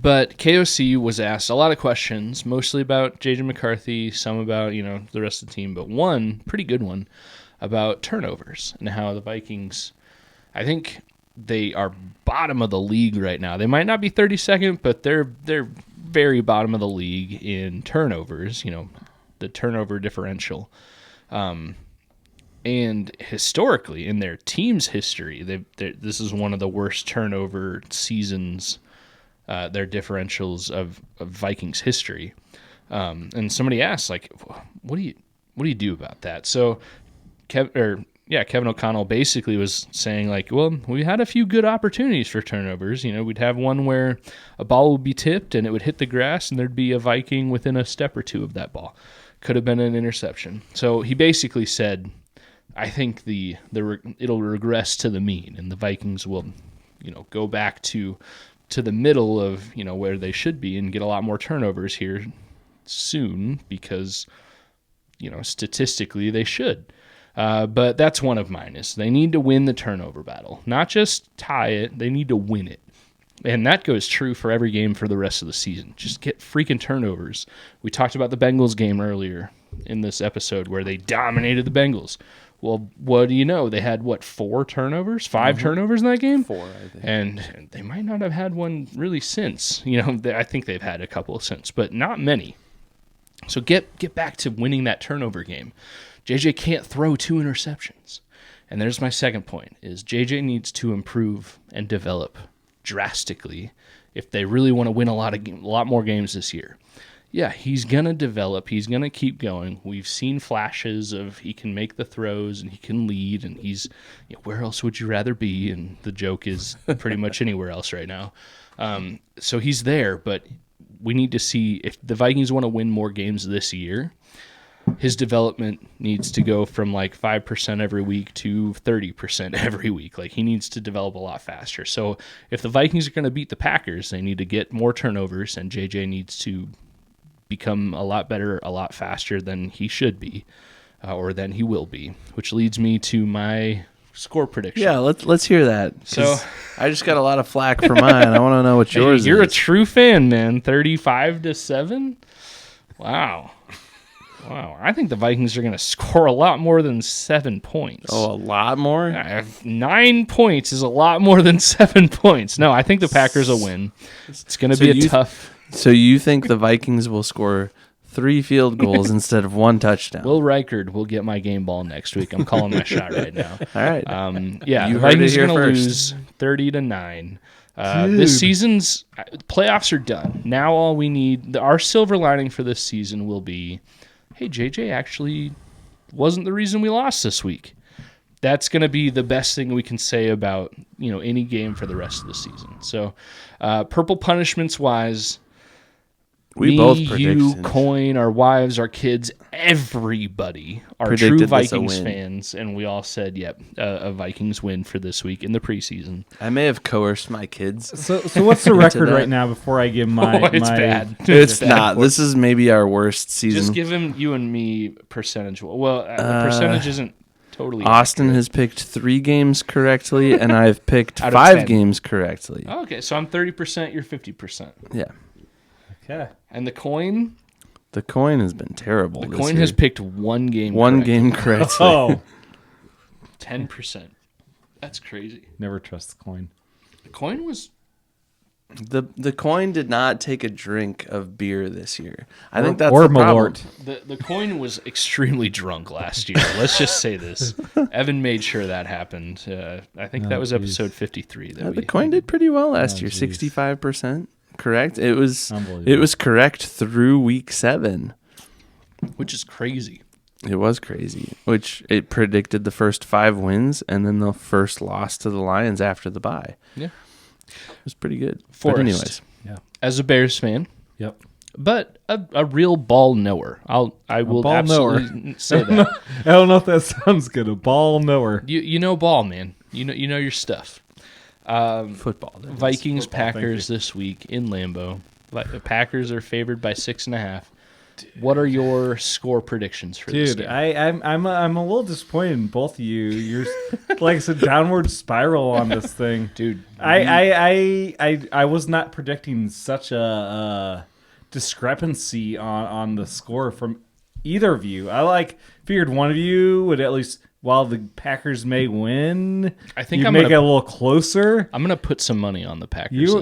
But KOC was asked a lot of questions, mostly about J.J. McCarthy, some about the rest of the team, but one pretty good one about turnovers and how the Vikings, I think they are bottom of the league right now. They might not be 32nd, but they're very bottom of the league in turnovers. The turnover differential, and historically in their team's history, this is one of the worst turnover seasons. Their differentials of Vikings history, and somebody asked, like, what do you do about that? So, Kevin O'Connell basically was saying, like, well, we had a few good opportunities for turnovers. We'd have one where a ball would be tipped and it would hit the grass, and there'd be a Viking within a step or two of that ball. Could have been an interception. So he basically said, I think it'll regress to the mean, and the Vikings will, go back to the middle of where they should be and get a lot more turnovers here soon because statistically they should. But that's one of mine, is they need to win the turnover battle, not just tie it. They need to win it, and that goes true for every game for the rest of the season. Just get freaking turnovers. We talked about the Bengals game earlier in this episode where they dominated the Bengals. Well, what do you know? They had, 4 turnovers? 5 turnovers in that game? 4, I think. And they might not have had one really since. I think they've had a couple since, but not many. So get back to winning that turnover game. JJ can't throw 2 interceptions. And there's my second point, is JJ needs to improve and develop drastically if they really want to win a lot more games this year. Yeah, he's going to develop. He's going to keep going. We've seen flashes of he can make the throws and he can lead, and he's, where else would you rather be? And the joke is pretty much anywhere else right now. So he's there, but we need to see if the Vikings want to win more games this year, his development needs to go from like 5% every week to 30% every week. Like, he needs to develop a lot faster. So if the Vikings are going to beat the Packers, they need to get more turnovers, and JJ needs to become a lot better, a lot faster than he should be, or than he will be, which leads me to my score prediction. Yeah, let's hear that. So I just got a lot of flack for mine. I want to know what yours is. You're a true fan, man. 35-7. Wow. I think the Vikings are going to score a lot more than 7 points. Oh, a lot more? 9 points is a lot more than 7 points. No, I think the Packers will win. It's going to be a tough. So you think the Vikings will score 3 field goals instead of 1 touchdown? Will Reichard will get my game ball next week. I'm calling my shot right now. All right. The Vikings are going to lose 30-9. This season's playoffs are done. Now all we need, our silver lining for this season will be, hey, JJ actually wasn't the reason we lost this week. That's going to be the best thing we can say about any game for the rest of the season. So, purple punishments wise, we both predicted. You, Coin, our wives, our kids, everybody are true Vikings fans, and we all said, "Yep, a Vikings win for this week in the preseason." I may have coerced my kids. So what's the record right now? Before I give my, it's bad. It's not. This is maybe our worst season. Just give him you and me percentage. Well, the percentage isn't totally. Austin accurate. has picked 3 games correctly, and I've picked 5 games correctly. Oh, okay, so I'm 30%. You're 50%. Yeah. Okay. And the Coin? The Coin has been terrible. The Coin has picked 1 game. Game correctly. Oh. 10%. That's crazy. Never trust the Coin. The Coin was. The Coin did not take a drink of beer this year. I think that's the problem. The Coin was extremely drunk last year. Let's just say this. Evan made sure that happened. I think that was episode 53. The Coin did pretty well last year. 65%. Correct. It was correct through week 7, which is crazy. It was crazy. Which it predicted the first 5 wins and then the first loss to the Lions after the bye. Yeah, it was pretty good. Forrest, but anyways, yeah. As a Bears fan, yep. But a real ball knower. I will absolutely say that. I don't know if that sounds good. A ball knower. You know ball, man. You know your stuff. Football. Vikings, Packers this week in Lambeau. Packers are favored by 6.5. What are your score predictions for this game? I'm a little disappointed in both of you. You're like it's a downward spiral on this thing, dude. I was not predicting such a discrepancy on the score from either of you. I figured one of you would at least. While the Packers may win, I think I'm make it a little closer. I'm gonna put some money on the Packers. You're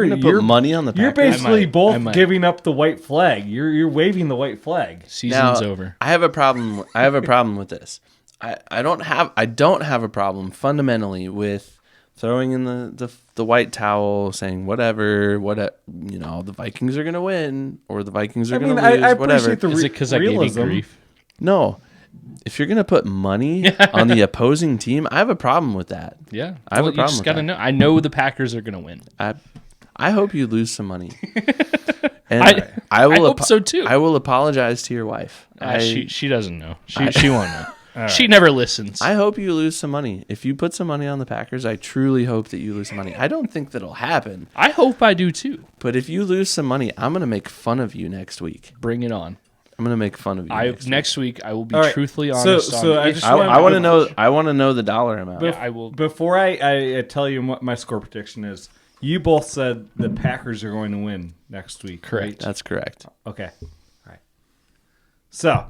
gonna put money on the Packers. You're basically both giving up the white flag. You're waving the white flag. Season's over. I have a problem. I have a problem with this. I don't have a problem fundamentally with throwing in the white towel, saying whatever, the Vikings are gonna win or the Vikings are gonna lose. I whatever. Is it because I gave you grief? No. If you're going to put money on the opposing team, I have a problem with that. Yeah. I have a problem with that. Know. I know the Packers are going to win. I hope you lose some money. And I hope so too. I will apologize to your wife. She doesn't know. She won't know. Right. She never listens. I hope you lose some money. If you put some money on the Packers, I truly hope that you lose some money. I don't think that'll happen. I hope I do too. But if you lose some money, I'm going to make fun of you next week. Bring it on. I'm gonna make fun of you. Next week I will be truthfully honest. I want to know. I want to know the dollar amount. I will. Before I tell you what my score prediction is, you both said the Packers are going to win next week. Correct. Right? That's correct. Okay. All right. So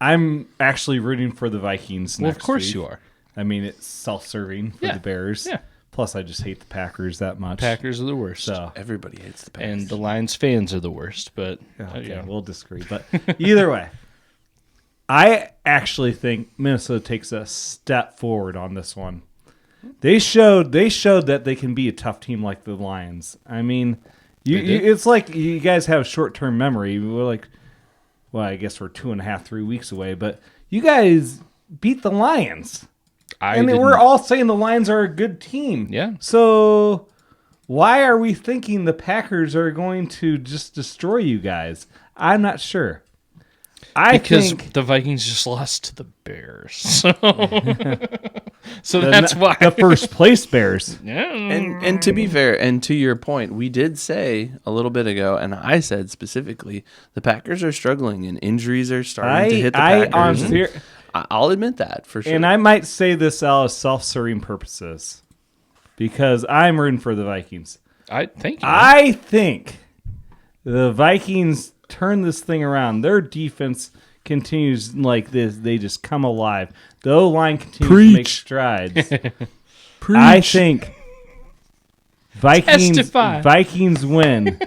I'm actually rooting for the Vikings. Well, next of course week. you are. I mean, it's self-serving for the Bears. Yeah. Plus, I just hate the Packers that much. Packers are the worst. So everybody hates the Packers. And the Lions fans are the worst. But okay, we'll disagree. But either way, I actually think Minnesota takes a step forward on this one. They showed that they can be a tough team like the Lions. I mean, it's like you guys have short-term memory. We're like, well, I guess we're 2.5, 3 weeks away, but you guys beat the Lions. We're all saying the Lions are a good team. Yeah. So why are we thinking the Packers are going to just destroy you guys? I'm not sure. Because the Vikings just lost to the Bears. So that's why. The first place Bears. Yeah. And to be fair, and to your point, we did say a little bit ago, and I said specifically, the Packers are struggling and injuries are starting to hit the Packers. I'll admit that for sure. And I might say this out of self-serving purposes because I'm rooting for the Vikings. Thank you. I think the Vikings turn this thing around. Their defense continues like this. They just come alive. The O-line continues to make strides. I think Vikings win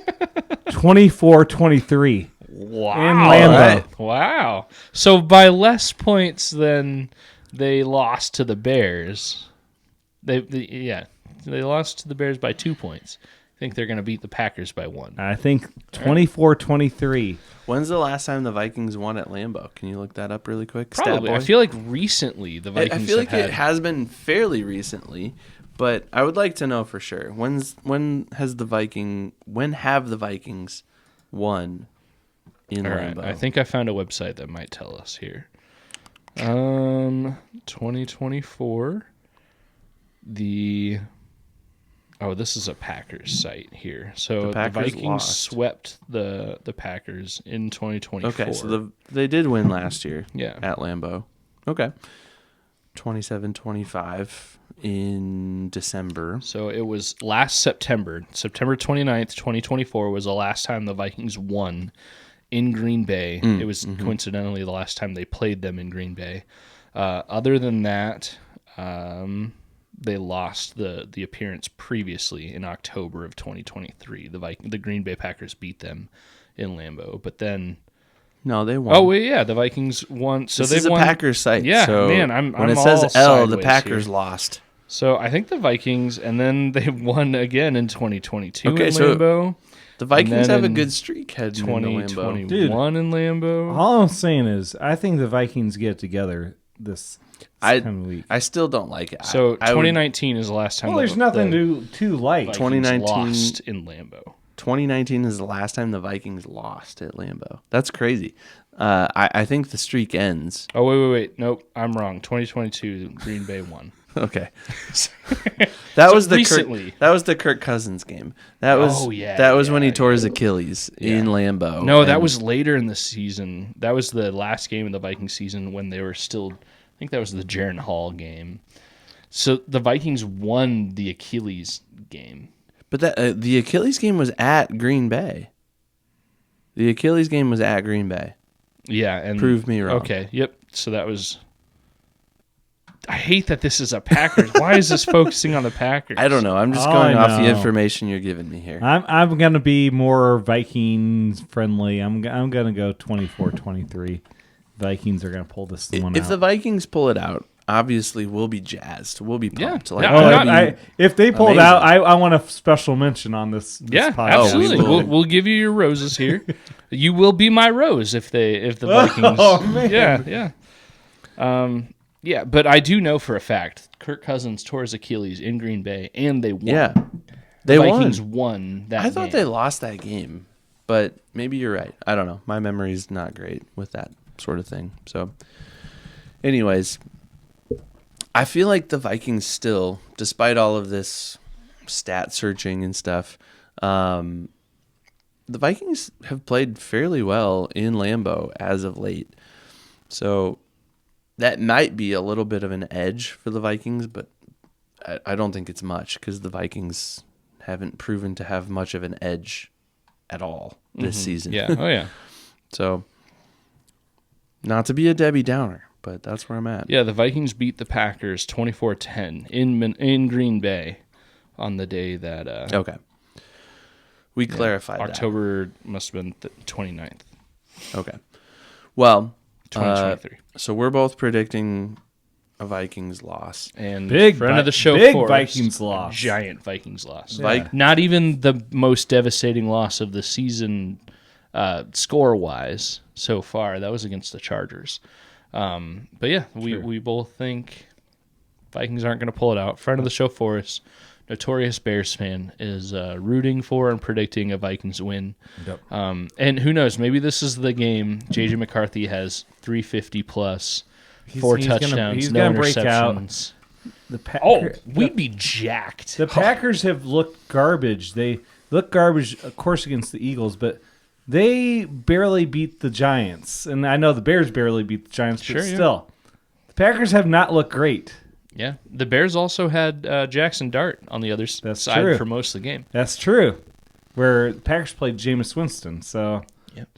24-23. Wow. In Lambeau. Right. Wow. So by less points than they lost to the Bears. They lost to the Bears by 2 points. I think they're going to beat the Packers by 1. I think 24-23. When's the last time the Vikings won at Lambeau? Can you look that up really quick? Probably. I feel like recently the Vikings I feel like it has been fairly recently, but I would like to know for sure. When have the Vikings won in Lambeau? I think I found a website that might tell us here. 2024. This is a Packers site here. So the Vikings swept the Packers in 2024. Okay, so they did win last year at Lambeau. Okay. 27-25 in December. So it was last September. September 29th, 2024 was the last time the Vikings won in Green Bay. It was coincidentally the last time they played them in Green Bay. Other than that, they lost the appearance previously in October of 2023. The Green Bay Packers beat them in Lambeau, but then no, they won. Oh, well, yeah, the Vikings won. So this is a Packers site. Yeah, so man, when it says L, the Packers lost. So I think the Vikings, and then they won again in 2022 in Lambeau. The Vikings have a good streak heading into Lambeau. 2021 in Lambeau. All I'm saying is, I think the Vikings get together this coming week. I still don't like it. So 2019 is the last time. Well, there's nothing to like. 2019 lost in Lambeau. 2019 is the last time the Vikings lost at Lambeau. That's crazy. I think the streak ends. Oh, wait. Nope, I'm wrong. 2022, Green Bay won. Okay. That was recently. That was the Kirk Cousins game. That was when he tore his Achilles in Lambeau. No, that was later in the season. That was the last game of the Vikings season when they were still. I think that was the Jaron Hall game. So the Vikings won the Achilles game. But the Achilles game was at Green Bay. The Achilles game was at Green Bay. Yeah, and prove me wrong. Okay, yep. So that was. I hate that this is a Packers. Why is this focusing on the Packers? I don't know. I'm just going off the information you're giving me here. I'm going to be more Vikings friendly. I'm going to go 24-23. Vikings are going to pull this one out. If the Vikings pull it out, obviously we'll be jazzed. We'll be pumped. If they pull it out, I want a special mention on this podcast. Absolutely. We'll give you your roses here. You will be my rose if the Vikings. Oh man. Yeah. Yeah, but I do know for a fact Kirk Cousins tore his Achilles in Green Bay, and they won. Yeah, the Vikings won that game. I thought they lost that game, but maybe you're right. I don't know. My memory's not great with that sort of thing. So, anyways, I feel like the Vikings still, despite all of this stat searching and stuff, the Vikings have played fairly well in Lambeau as of late. So that might be a little bit of an edge for the Vikings, but I don't think it's much because the Vikings haven't proven to have much of an edge at all this season. Yeah. Oh, yeah. So, not to be a Debbie Downer, but that's where I'm at. Yeah, the Vikings beat the Packers 24-10 in Green Bay on the day that... okay. We clarified October must have been the 29th. Okay. Well... 2023. So we're both predicting a Vikings loss. And big friend of the show, big Forrest, Vikings loss. Giant Vikings loss. Yeah. Not even the most devastating loss of the season score-wise so far. That was against the Chargers. But yeah, we both think Vikings aren't going to pull it out. Friend of the show, Forrest, notorious Bears fan, is rooting for and predicting a Vikings win. Yep. And who knows, maybe this is the game J.J. McCarthy has 350 plus, 4 touchdowns, he's no gonna break out. interceptions. We'd be jacked. The Packers have looked garbage. They look garbage, of course, against the Eagles, but they barely beat the Giants. And I know the Bears barely beat the Giants, but still. The Packers have not looked great. Yeah. The Bears also had Jackson Dart on the other side for most of the game. That's true. Where the Packers played Jameis Winston. So,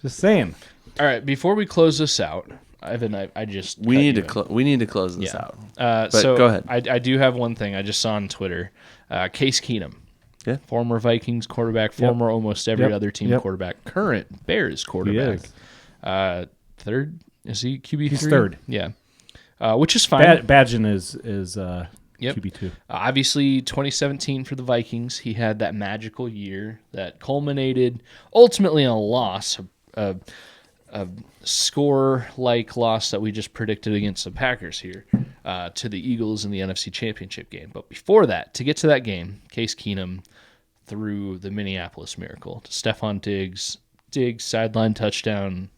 just saying. All right, before we close this out, Ivan, we need to close this out. But so go ahead. I do have one thing I just saw on Twitter. Case Keenum, former Vikings quarterback, former almost every other team quarterback, current Bears quarterback. Third, is he QB3? He's third. Yeah, which is fine. Badgen is QB2. Obviously, 2017 for the Vikings, he had that magical year that culminated ultimately in a loss, a score-like loss that we just predicted against the Packers here to the Eagles in the NFC Championship game. But before that, to get to that game, Case Keenum threw the Minneapolis Miracle to Stephon Diggs, sideline touchdown,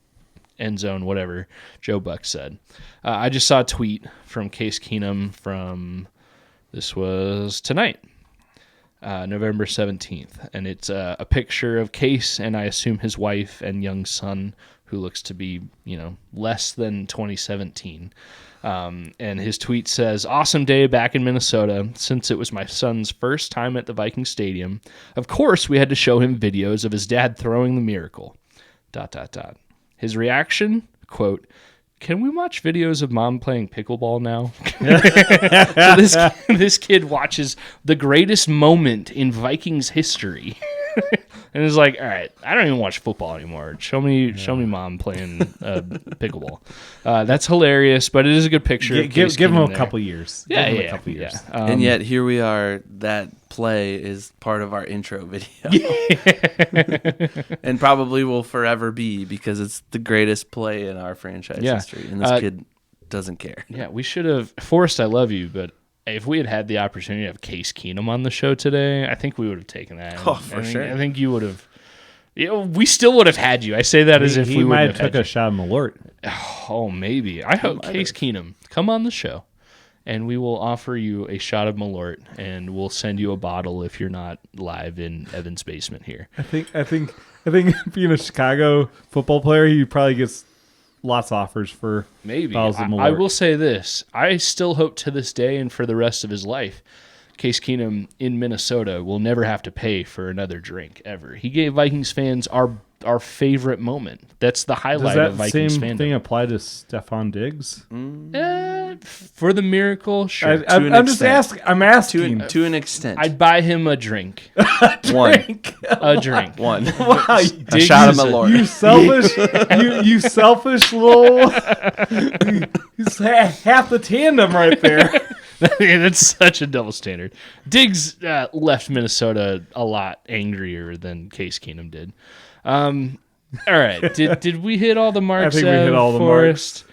end zone, whatever Joe Buck said. I just saw a tweet from Case Keenum this was tonight, November 17th, and it's a picture of Case and I assume his wife and young son, who looks to be, less than 2017. And his tweet says, "Awesome day back in Minnesota. Since it was my son's first time at the Viking Stadium, of course we had to show him videos of his dad throwing the miracle. ... His reaction, quote, 'Can we watch videos of mom playing pickleball now?' So this kid watches the greatest moment in Vikings history." And it's like, all right, I don't even watch football anymore. Show me mom playing pickleball. That's hilarious, but it is a good picture. Give him a couple years. Yeah. And yet here we are. That play is part of our intro video, and probably will forever be because it's the greatest play in our franchise history. And this kid doesn't care. Yeah, we should have. Forrest, I love you, but if we had had the opportunity to have Case Keenum on the show today, I think we would have taken that. Oh, for sure. I think you would have. We still would have had you. I say that as if we might have have took a shot of Malort. Oh, maybe. I hope Case Keenum, come on the show, and we will offer you a shot of Malort, and we'll send you a bottle if you're not live in Evan's basement here. I think being a Chicago football player, he probably gets lots of offers for maybe. bottles of Malort. I will say this. I still hope to this day and for the rest of his life, Case Keenum in Minnesota will never have to pay for another drink ever. He gave Vikings fans our favorite moment. That's the highlight of Vikings fandom. Does that same thing apply to Stephon Diggs? For the miracle, sure. I'm just asking. I'm asking. To an extent. I'd buy him a drink. One. A drink. One. Wow, a shot of Malort. You selfish, you selfish little. He's half the tandem right there. That's such a double standard. Diggs left Minnesota a lot angrier than Case Keenum did. All right. Did we hit all the marks? I think we hit all the Forrest?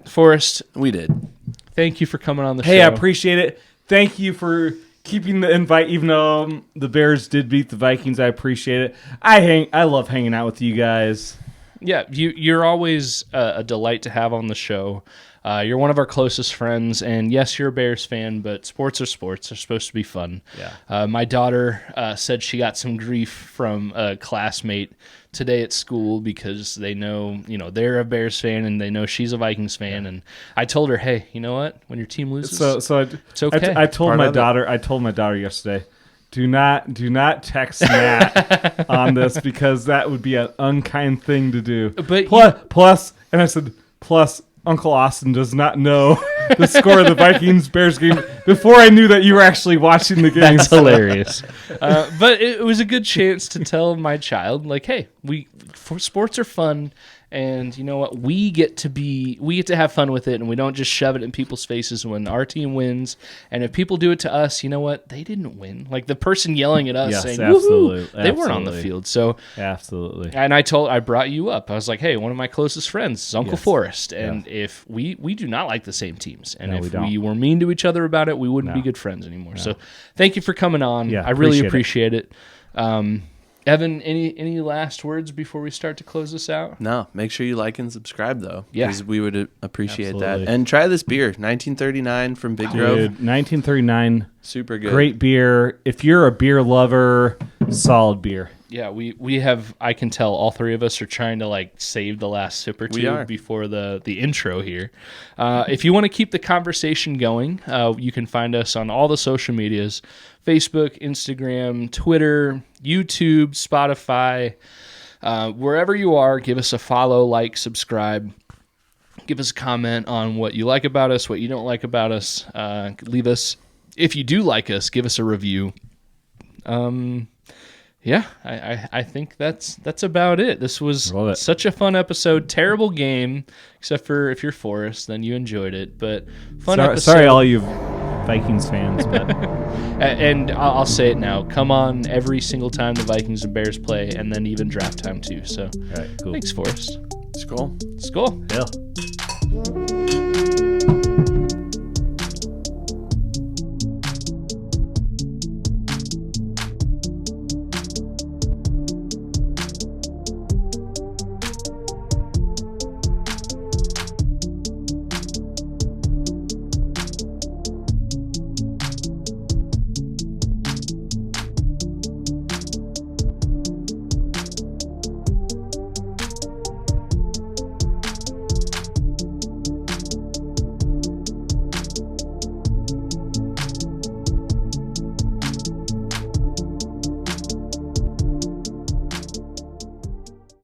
Forrest, we did. Thank you for coming on the show. Hey, I appreciate it. Thank you for keeping the invite, even though the Bears did beat the Vikings. I appreciate it. I love hanging out with you guys. Yeah, you're always a delight to have on the show. You're one of our closest friends, and yes, you're a Bears fan, but sports are sports. They're supposed to be fun. Yeah. My daughter said she got some grief from a classmate today at school because they know, they're a Bears fan and they know she's a Vikings fan. And I told her, hey, you know what? When your team loses, it's okay. I told my daughter yesterday, do not text Matt on this because that would be an unkind thing to do. But plus, and I said, plus, Uncle Austin does not know the score of the Vikings-Bears game before I knew that you were actually watching the game. That's hilarious. But it was a good chance to tell my child, like, hey, sports are fun, And you know what? We get to have fun with it, and we don't just shove it in people's faces when our team wins. And if people do it to us, you know what? They didn't win. Like the person yelling at us saying, "Woohoo!" They weren't on the field. So absolutely. And I brought you up. I was like, hey, one of my closest friends is Uncle Forrest, and if we do not like the same teams, and if we were mean to each other about it, we wouldn't be good friends anymore. So thank you for coming on. I really appreciate it. Evan, any last words before we start to close this out? No, make sure you like and subscribe, though. Yeah. Because we would appreciate that. And try this beer, 1939 from Big Grove. 1939. Super good. Great beer. If you're a beer lover, solid beer. Yeah, we have, I can tell all three of us are trying to like save the last sip or two before the intro here. If you want to keep the conversation going, you can find us on all the social medias, Facebook, Instagram, Twitter, YouTube, Spotify, wherever you are. Give us a follow, like, subscribe. Give us a comment on what you like about us, what you don't like about us. Leave us, if you do like us, give us a review. Yeah, I think that's about it. This was such a fun episode. Terrible game, except for if you're Forrest, then you enjoyed it. But fun episode. Sorry, all you Vikings fans. But and I'll say it now. Come on every single time the Vikings and Bears play, and then even draft time too. So, all right, cool. Thanks, Forrest. Skol. Skol. Yeah.